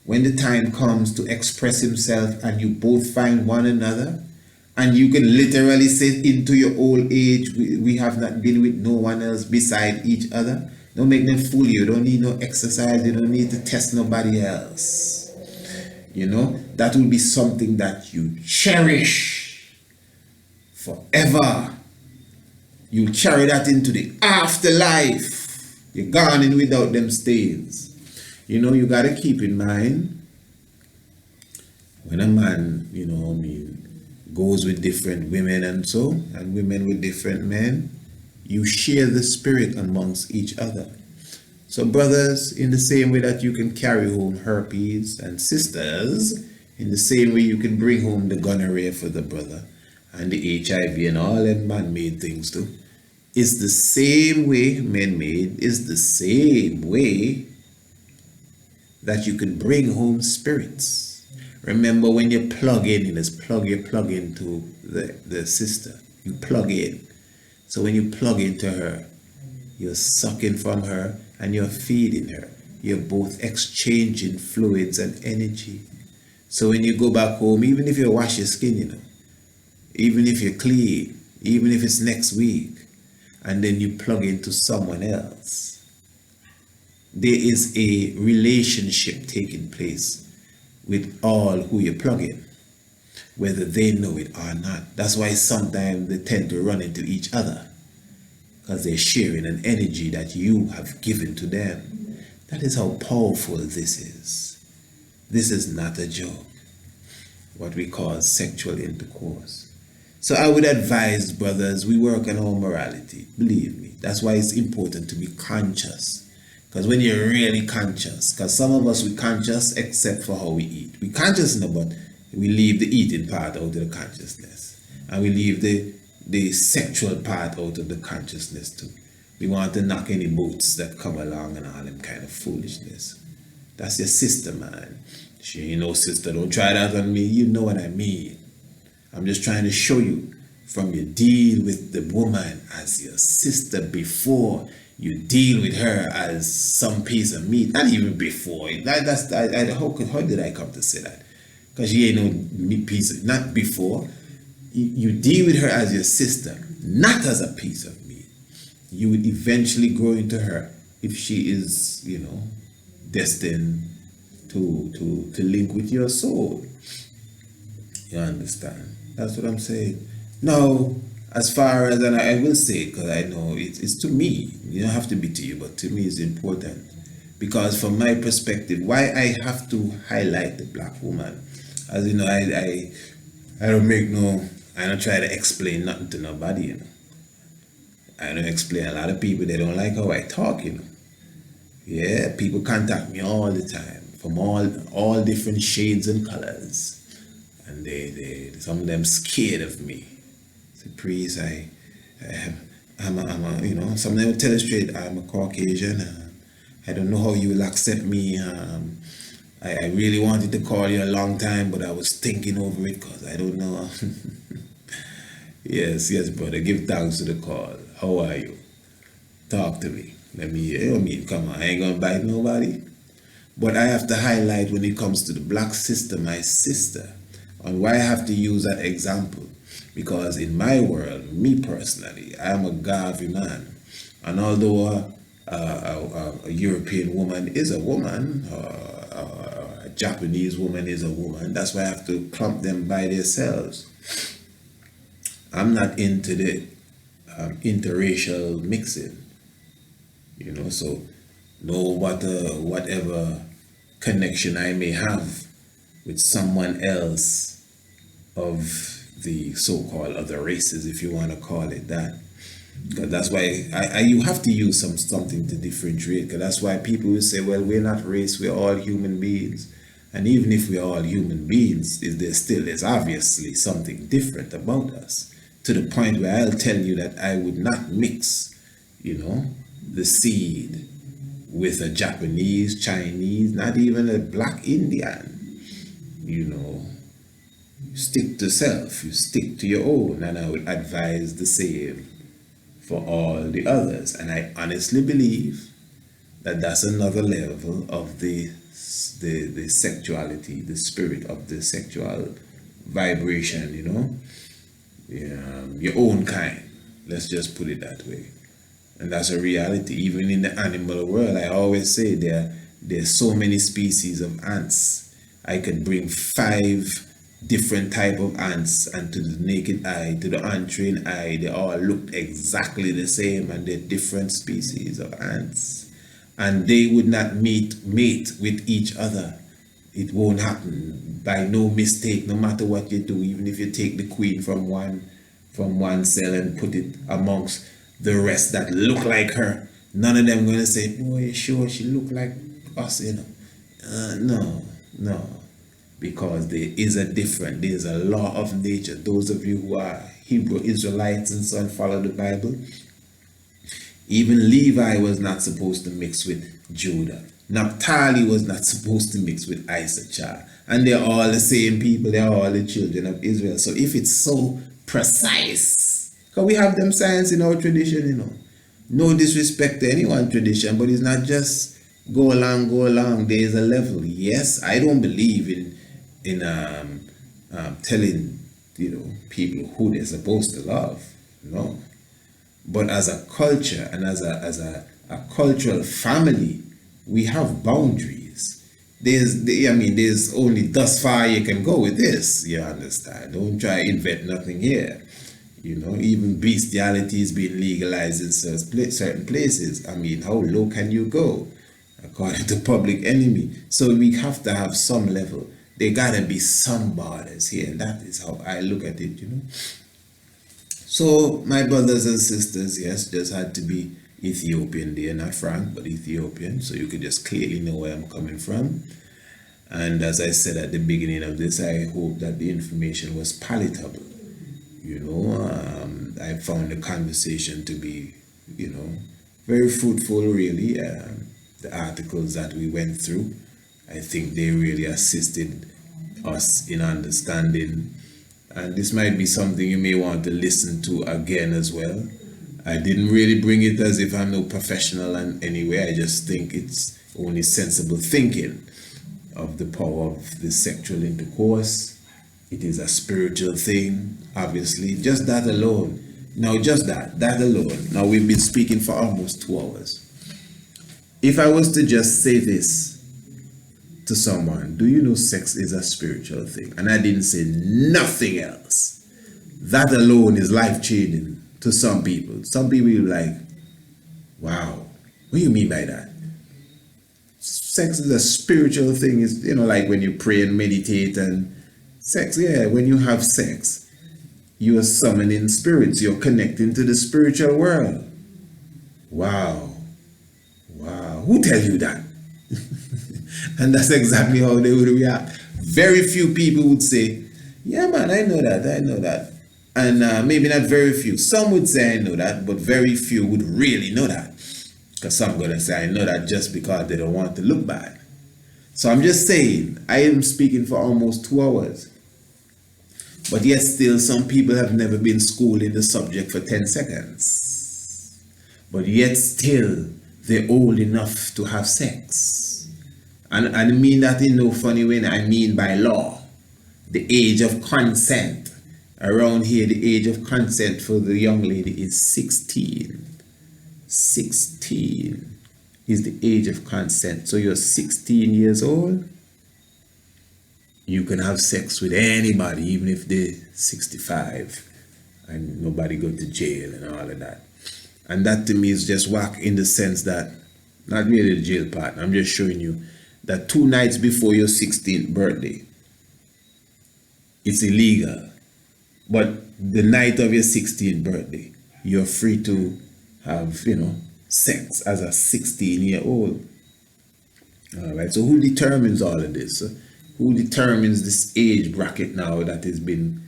when the time comes to express himself and you both find one another, And you can literally say into your old age, we have not been with no one else beside each other. Don't make them fool you. You don't need no exercise. You don't need to test nobody else. You know, that will be something that you cherish forever. You carry that into the afterlife. You're gone in without them stains. You know, you got to keep in mind, when a man, you know, goes with different women and women with different men, you share the spirit amongst each other. So brothers, in the same way that you can carry home herpes, and sisters, in the same way you can bring home the gonorrhea for the brother, and the HIV and all them man-made things too, is the same way, man-made, is the same way that you can bring home spirits. Remember, when you plug in, you plug into the sister. You plug in. So when you plug into her, you're sucking from her and you're feeding her. You're both exchanging fluids and energy. So when you go back home, even if you wash your skin, you know, even if you're clean, even if it's next week, and then you plug into someone else, there is a relationship taking place with all who you plug in, whether they know it or not. That's why sometimes they tend to run into each other, because they're sharing an energy that you have given to them. That is how powerful this is. This is not a joke, what we call sexual intercourse. So I would advise, brothers, we work on our morality. Believe me, that's why it's important to be conscious. Because when you're really conscious, because some of us, we conscious except for how we eat. We conscious, no, but we leave the eating part out of the consciousness. And we leave the sexual part out of the consciousness too. We want to knock any boots that come along and all them kind of foolishness. That's your sister, man. You know, sister, don't try that on me. You know what I mean. I'm just trying to show you, from you deal with the woman as your sister before you deal with her as some piece of meat. Not even before. How did I come to say that? Because she ain't no meat piece of, not before. You deal with her as your sister, not as a piece of meat. You would eventually grow into her if she is, you know, destined to link with your soul. You understand? That's what I'm saying. Now, as far as, and I will say, because I know it's to me, you don't have to be to you, but to me it's important. Because from my perspective, why I have to highlight the black woman, as you know, I don't try to explain nothing to nobody, you know. I don't explain. A lot of people, they don't like how I talk, you know. Yeah, people contact me all the time from all different shades and colors, and they some of them scared of me. Say, priest, I'm a you know, some of them will tell us straight, I'm a Caucasian. I don't know how you will accept me. I really wanted to call you a long time, but I was thinking over it because I don't know. Yes, brother. Give thanks to the call. How are you? Talk to me. Let me hear. I mean, come on. I ain't gonna bite nobody. But I have to highlight, when it comes to the black sister, my sister, and why I have to use that example. Because in my world, me personally, I'm a Garvey man. And although a European woman is a woman, a Japanese woman is a woman, that's why I have to clump them by themselves. I'm not into the interracial mixing, you know, so no matter whatever connection I may have with someone else of the so-called other races, if you want to call it that. Because that's why you have to use something to differentiate. Because that's why people will say, well, we're not race, we're all human beings. And even if we're all human beings, there's obviously something different about us. To the point where I'll tell you that I would not mix, you know, the seed with a Japanese, Chinese, not even a black Indian. You know, you stick to self, you stick to your own, and I would advise the same for all the others. And I honestly believe that that's another level of the sexuality, the spirit of the sexual vibration, you know. your own kind. Let's just put it that way. And that's a reality. Even in the animal world, I always say there's so many species of ants. I could bring 5 different type of ants, and to the naked eye, to the untrained eye, they all look exactly the same, and they're different species of ants. And they would not mate with each other. It won't happen by no mistake, no matter what you do. Even if you take the queen from one cell and put it amongst the rest that look like her, none of them gonna say, boy, sure she look like us, no, because there's a law of nature. Those of you who are Hebrew Israelites and so on, follow the Bible. Even Levi was not supposed to mix with Judah. Naphtali was not supposed to mix with Issachar. And they're all the same people, they're all the children of Israel. So if it's so precise, because we have them signs in our tradition, no disrespect to anyone's tradition, but it's not just go along, there's a level. Yes, I don't believe in telling people who they're supposed to love, no. But as a culture and as a cultural family, we have boundaries. There's only thus far you can go with this, you understand? Don't try to invent nothing here. Even bestiality is being legalized in certain places. How low can you go? According to Public Enemy. So we have to have some level. There gotta be some borders here, and that is how I look at it, So my brothers and sisters, yes, just had to be Ethiopian there, not Frank, but Ethiopian, so you could just clearly know where I'm coming from. And as I said at the beginning of this, I hope that the information was palatable. I found the conversation to be, very fruitful, really. The articles that we went through, I think they really assisted us in understanding. And this might be something you may want to listen to again as well. I didn't really bring it as if I'm no professional in any way. I just think it's only sensible thinking of the power of the sexual intercourse. It is a spiritual thing, obviously. Just that alone. Now, just that alone. Now, we've been speaking for almost 2 hours. If I was to just say this to someone, do you know sex is a spiritual thing? And I didn't say nothing else. That alone is life-changing to some people. Some people will be like, wow, what do you mean by that? Sex is a spiritual thing. It's, like when you pray and meditate and sex, when you have sex, you are summoning spirits. You're connecting to the spiritual world. Wow. Who tell you that? And that's exactly how they would react. Very few people would say, yeah, man, I know that. And maybe not very few. Some would say I know that, but very few would really know that. Because some are going to say I know that just because they don't want to look bad. So I'm just saying, I am speaking for almost 2 hours. But yet still, some people have never been schooled in the subject for 10 seconds. But yet still, they're old enough to have sex. And I mean that in no funny way. I mean by law. The age of consent. Around here, the age of consent for the young lady is 16. 16 is the age of consent. So you're 16 years old. You can have sex with anybody, even if they're 65. And nobody go to jail and all of that. And that to me is just whack in the sense that, not really the jail part, I'm just showing you that 2 nights before your 16th birthday, it's illegal. But the night of your 16th birthday, you're free to have, sex as a 16-year-old. All right, so who determines all of this? Who determines this age bracket now that has been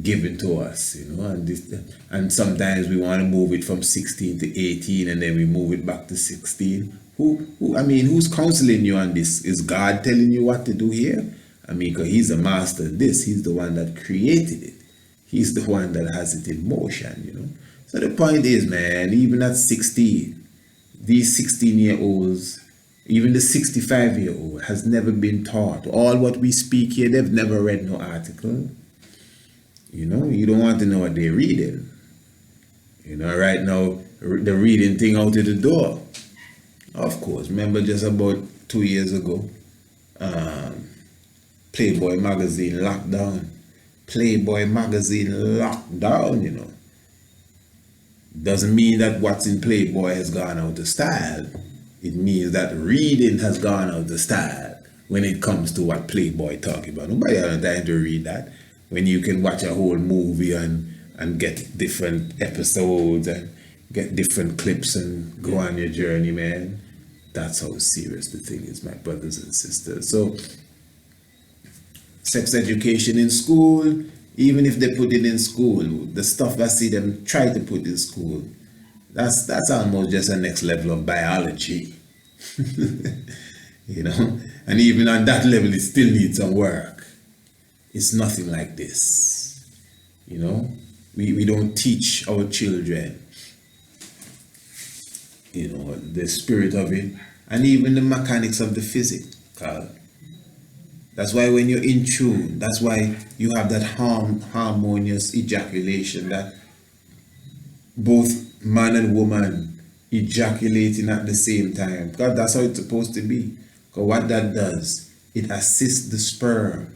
given to us, and sometimes we want to move it from 16 to 18 and then we move it back to 16. Who's counseling you on this? Is God telling you what to do here? Because he's the master of this. He's the one that created it. He's the one that has it in motion, So the point is, man, even at 16, these 16-year-olds, even the 65-year-old has never been taught. All what we speak here, they've never read no article. You know, you don't want to know what they're reading. You know, right now, the reading thing out of the door. Of course, remember just about 2 years ago, Playboy magazine locked down. Playboy magazine locked down, you know. Doesn't mean that what's in Playboy has gone out of style. It means that reading has gone out of style when it comes to what Playboy talking about. Nobody has time to read that. When you can watch a whole movie and get different episodes and get different clips and go on your journey, man. That's how serious the thing is, my brothers and sisters. So, sex education in school, even if they put it in school, the stuff I see them try to put in school, that's almost just a next level of biology. You know, and even on that level, it still needs some work. It's nothing like this. You know, we don't teach our children, you know, the spirit of it, and even the mechanics of the physical. That's why when you're in tune, that's why you have that harmonious ejaculation, that both man and woman ejaculating at the same time. Because that's how it's supposed to be. Because what that does, it assists the sperm.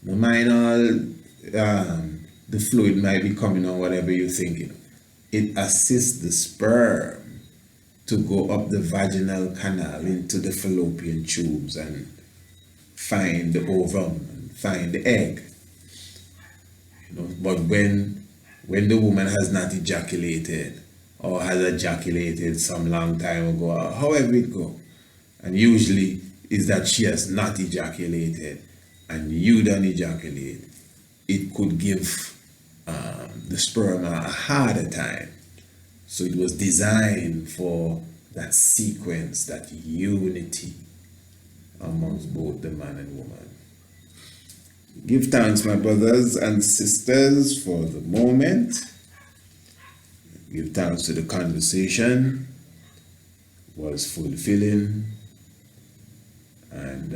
No mind all the fluid might be coming or whatever you're thinking. It assists the sperm to go up the vaginal canal into the fallopian tubes and find the ovum and find the egg. You know, but when the woman has not ejaculated or has ejaculated some long time ago, or however it go, and usually is that she has not ejaculated and you don't ejaculate, it could give the sperm a harder time. So it was designed for that sequence, that unity amongst both the man and woman. Give thanks, my brothers and sisters, for the moment. Give thanks to the conversation. It was fulfilling. And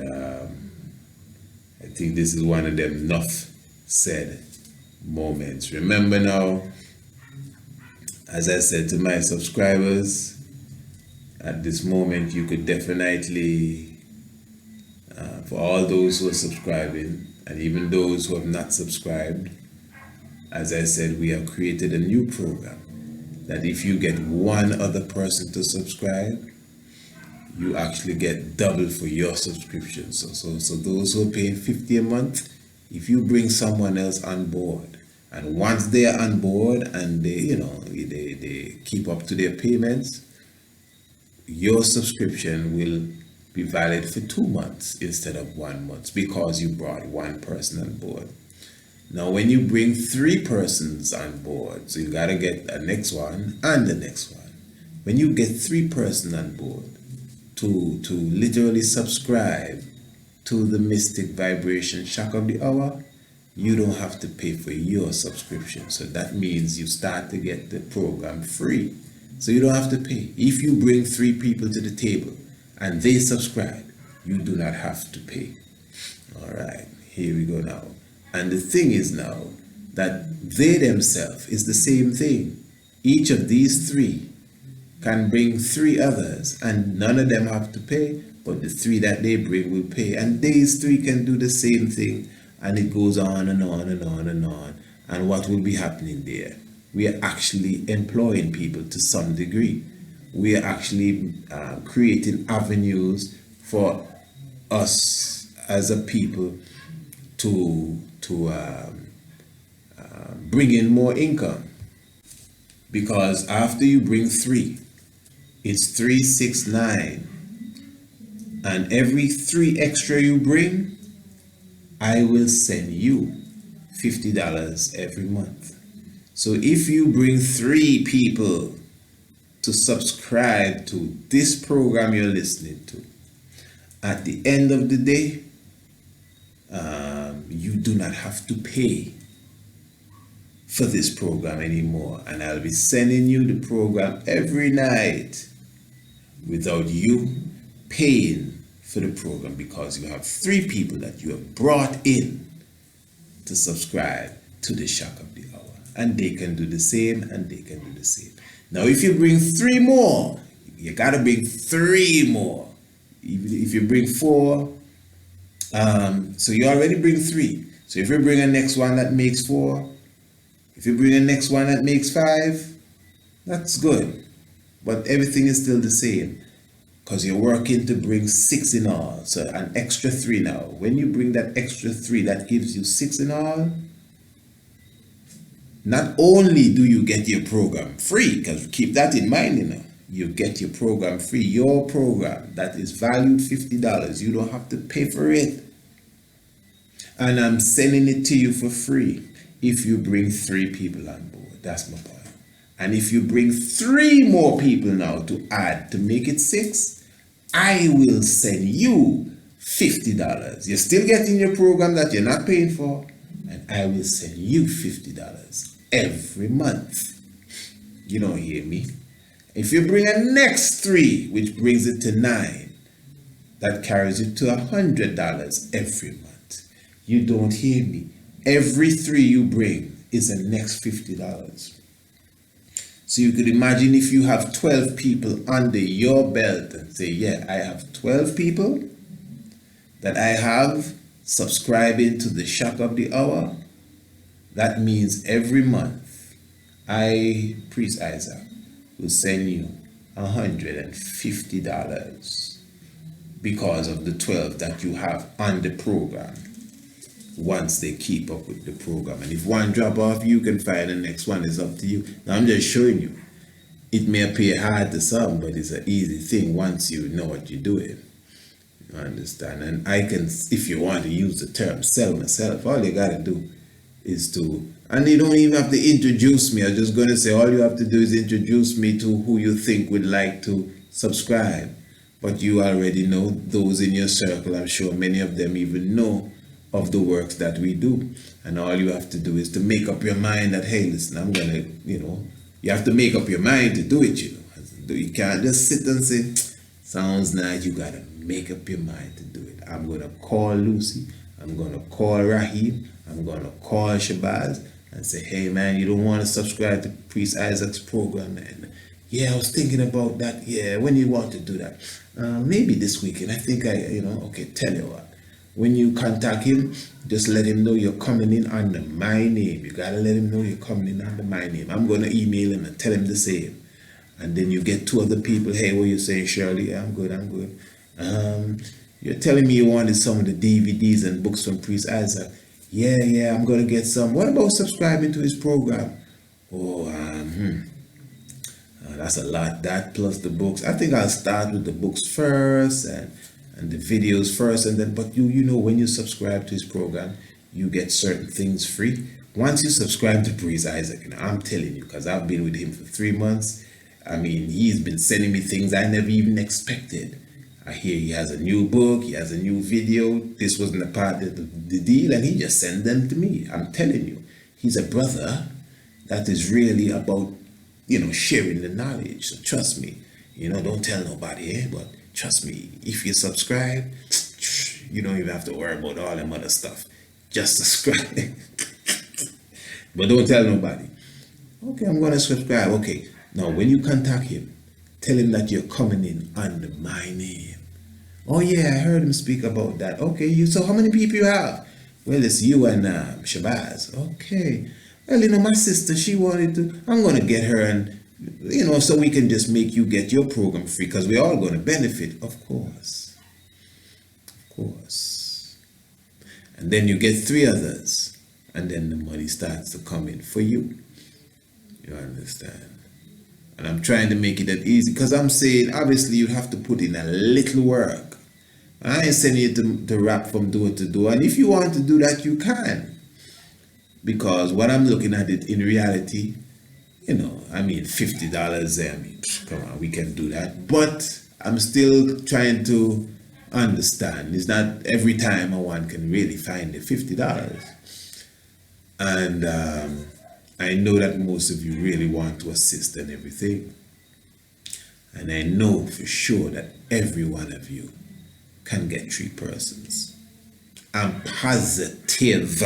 I think this is one of them enough said moments. Remember now, as I said to my subscribers, at this moment you could definitely, for all those who are subscribing, and even those who have not subscribed, as I said, we have created a new program that if you get one other person to subscribe, you actually get double for your subscription. So those who are paying $50 a month, if you bring someone else on board, and once they are on board and they keep up to their payments, your subscription will be valid for 2 months instead of 1 month, because you brought one person on board. Now, when you bring 3 persons on board, so you gotta get the next one and the next one. When you get 3 persons on board to literally subscribe to the Mystic Vibration Shock of the Hour, you don't have to pay for your subscription. So that means you start to get the program free. So you don't have to pay. If you bring 3 people to the table and they subscribe, you do not have to pay. All right, here we go now. And the thing is now that they themselves is the same thing. Each of these 3 can bring 3 others, and none of them have to pay, but the 3 that they bring will pay. And these 3 can do the same thing, and it goes on and on and on and on. And what will be happening there? We are actually employing people to some degree. We are actually creating avenues for us as a people to bring in more income. Because after you bring 3, it's 3, 6, 9. And every 3 extra you bring, I will send you $50 every month. So if you bring 3 people to subscribe to this program you're listening to, at the end of the day, you do not have to pay for this program anymore. And I'll be sending you the program every night without you paying for the program, because you have 3 people that you have brought in to subscribe to the shock of the hour. And they can do the same, and they can do the same. Now, if you bring 3 more, you got to bring 3 more. If you bring 4, so you already bring 3. So if you bring a next one that makes 4, if you bring a next one that makes 5, that's good. But everything is still the same because you're working to bring 6 in all. So an extra 3 now. When you bring that extra 3, that gives you 6 in all. Not only do you get your program free, because keep that in mind, you know, you get your program free. Your program that is valued $50. You don't have to pay for it. And I'm sending it to you for free if you bring 3 people on board. That's my point. And if you bring 3 more people now to add to make it 6, I will send you $50. You're still getting your program that you're not paying for, and I will send you $50 every month. You don't hear me? If you bring a next 3, which brings it to 9, that carries it to $100 every month. You don't hear me? Every 3 you bring is the next $50. So you could imagine if you have 12 people under your belt and say, yeah, I have 12 people that I have subscribing to the shock of the hour. That means every month, Priest Isaac, will send you $150 because of the 12 that you have on the program once they keep up with the program. And if one drop off, you can find the next one. Is up to you. Now I'm just showing you. It may appear hard to some, but it's an easy thing once you know what you're doing. You understand? And I can, if you want to use the term sell myself, all you gotta do is to, and you don't even have to introduce me. I'm just going to say all you have to do is introduce me to who you think would like to subscribe. But you already know those in your circle. I'm sure many of them even know of the works that we do. And all you have to do is to make up your mind that, hey, listen, I'm going to, you have to make up your mind to do it, You can't just sit and say, sounds nice. You got to make up your mind to do it. I'm going to call Lucy. I'm going to call Raheem. I'm going to call Shabazz and say, hey, man, you don't want to subscribe to Priest Isaac's program, man. Yeah, I was thinking about that. Yeah, when you want to do that? Maybe this weekend. I think okay, tell you what. When you contact him, just let him know you're coming in under my name. You got to let him know you're coming in under my name. I'm going to email him and tell him the same. And then you get 2 other people. Hey, what you saying, Shirley? Yeah, I'm good. You're telling me you wanted some of the DVDs and books from Priest Isaac. Yeah, I'm going to get some. What about subscribing to his program? That's a lot. That plus the books. I think I'll start with the books first and the videos first. And then, but you know, when you subscribe to his program, you get certain things free. Once you subscribe to Priest Isaac, I'm telling you, because I've been with him for 3 months. I mean, he's been sending me things I never even expected. I hear he has a new book, he has a new video. This wasn't a part of the deal, and he just sent them to me. I'm telling you, he's a brother that is really about, sharing the knowledge. So trust me, don't tell nobody, but trust me, if you subscribe, you don't even have to worry about all them other stuff. Just subscribe. But don't tell nobody. Okay, I'm going to subscribe. Okay, now when you contact him, tell him that you're coming in under my name. Oh yeah, I heard him speak about that. Okay, so how many people you have? Well, it's you and Shabazz. Okay. Well, my sister, she wanted to, I'm going to get her and, so we can just make you get your program free because we're all going to benefit. Of course. And then you get 3 others and then the money starts to come in for you. You understand? And I'm trying to make it that easy because I'm saying, obviously, you have to put in a little work. I ain't sending you to rap from door to door. And if you want to do that, you can. Because what I'm looking at it in reality, $50, come on, we can do that. But I'm still trying to understand. It's not every time one can really find the $50. And I know that most of you really want to assist and everything. And I know for sure that every one of you can get 3 persons. I'm positive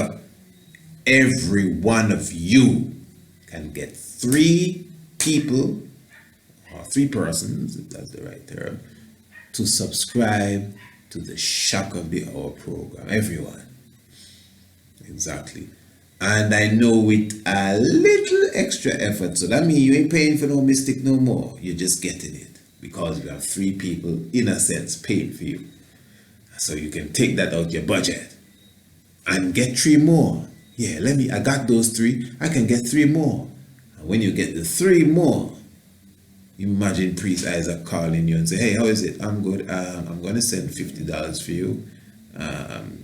every one of you can get 3 people, or 3 persons, if that's the right term, to subscribe to the Shock of the Hour program. Everyone. Exactly. And I know with a little extra effort, so that means you ain't paying for no mystic no more. You're just getting it because you have 3 people, in a sense, paying for you. So you can take that out your budget and get 3 more. Yeah, I got those 3, I can get 3 more. And when you get the 3 more, imagine Priest Isaac calling you and say, hey, how is it? I'm good. I'm going to send $50 for you.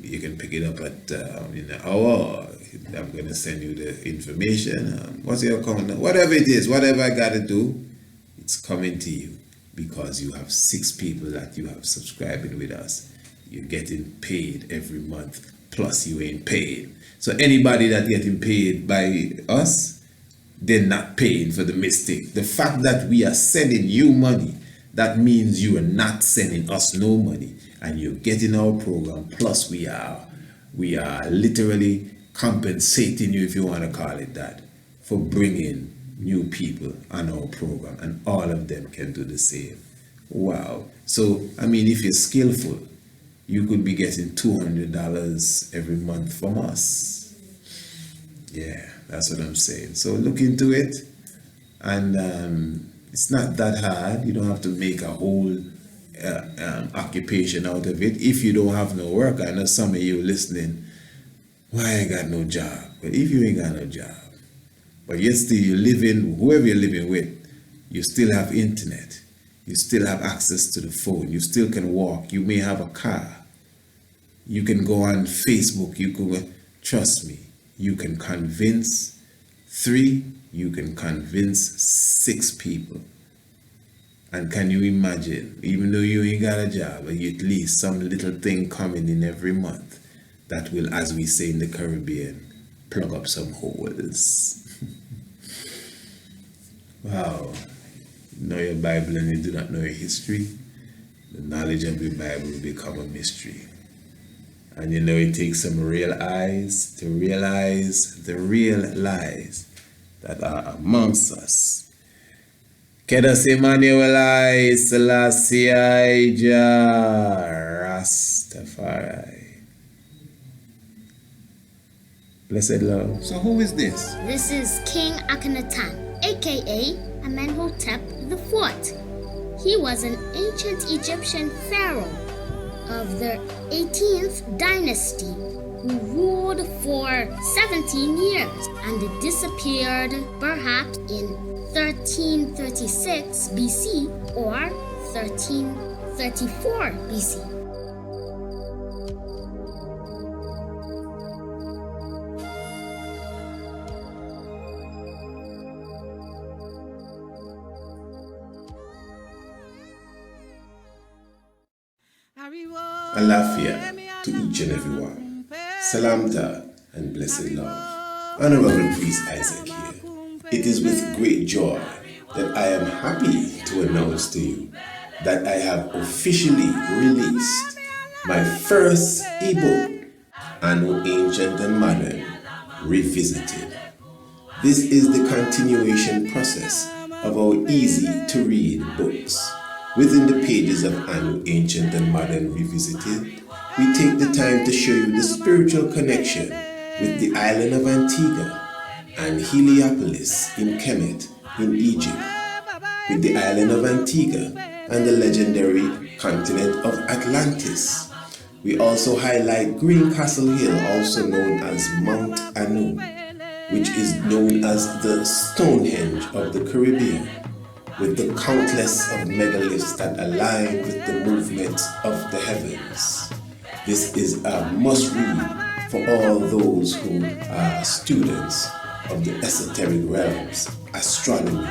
You can pick it up at in an hour. I'm going to send you the information. What's your account? Whatever it is, whatever I got to do, it's coming to you because you have 6 people that you have subscribing with us. You're getting paid every month, plus you ain't paid. So anybody that getting paid by us, they're not paying for the mystic. The fact that we are sending you money, that means you are not sending us no money, and you're getting our program. Plus, we are literally compensating you, if you want to call it that, for bringing new people on our program, and all of them can do the same. Wow! So, I mean, if you're skillful, you could be getting $200 every month from us. Yeah, that's what I'm saying. So look into it, and it's not that hard. You don't have to make a whole occupation out of it. If you don't have no work, I know some of you listening, why I got no job? But if you ain't got no job, but yet still you living, whoever you're living with, you still have internet, you still have access to the phone, you still can walk, you may have a car, you can go on Facebook, you can, trust me, you can convince 3, you can convince 6 people. And can you imagine, even though you ain't got a job, but you at least some little thing coming in every month that will, as we say in the Caribbean, plug up some holes. Wow. You know your Bible and you do not know your history, the knowledge of the Bible will become a mystery. And you know it takes some real eyes to realize the real lies that are amongst us. Kedas Emmanuel I Selassie Rastafari. Blessed love. So who is this? This is King Akhenaten, aka Amenhotep IV. He was an ancient Egyptian pharaoh of the 18th dynasty who ruled for 17 years and disappeared perhaps in 1336 BC or 1334 BC. Alafia to each and every one. Salamta and blessed love. Honorable Priest Isaac here. It is with great joy that I am happy to announce to you that I have officially released my first ebook, Anno Ancient and Modern Revisited. This is the continuation process of our easy-to-read books. Within the pages of Anno Ancient and Modern Revisited, we take the time to show you the spiritual connection with the island of Antigua and Heliopolis in Kemet in Egypt, with the island of Antigua and the legendary continent of Atlantis. We also highlight Green Castle Hill, also known as Mount Anu, which is known as the Stonehenge of the Caribbean, with the countless of megaliths that align with the movement of the heavens. This is a must-read for all those who are students of the esoteric realms, astronomy,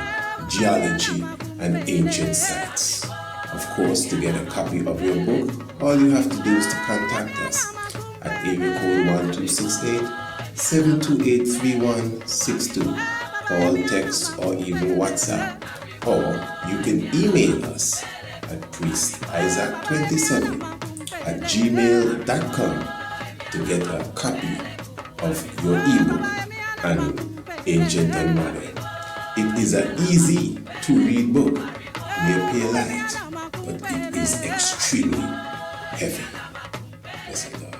geology, and ancient sites. Of course, to get a copy of your book, all you have to do is to contact us at area code 1268-728-3162. Call, text, or even WhatsApp. Or you can email us at priestisaac27@gmail.com to get a copy of your ebook and Ancient and Modern. It is an easy to read book, may appear light, but it is extremely heavy. Yes, it does.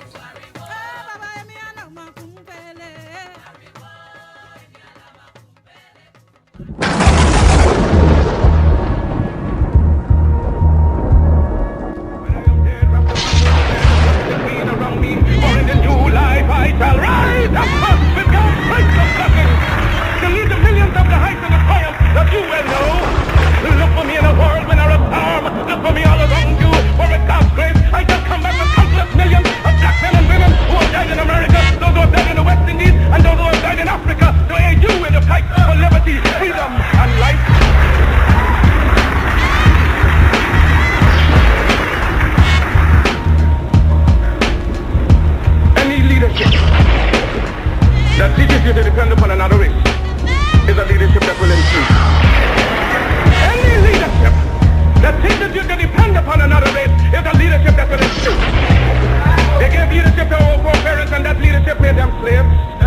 That teaches you to depend upon another race is a leadership that will include. Any leadership that teaches you to depend upon another race is a leadership that will include. They gave leadership to our foreparents and that leadership made them slaves.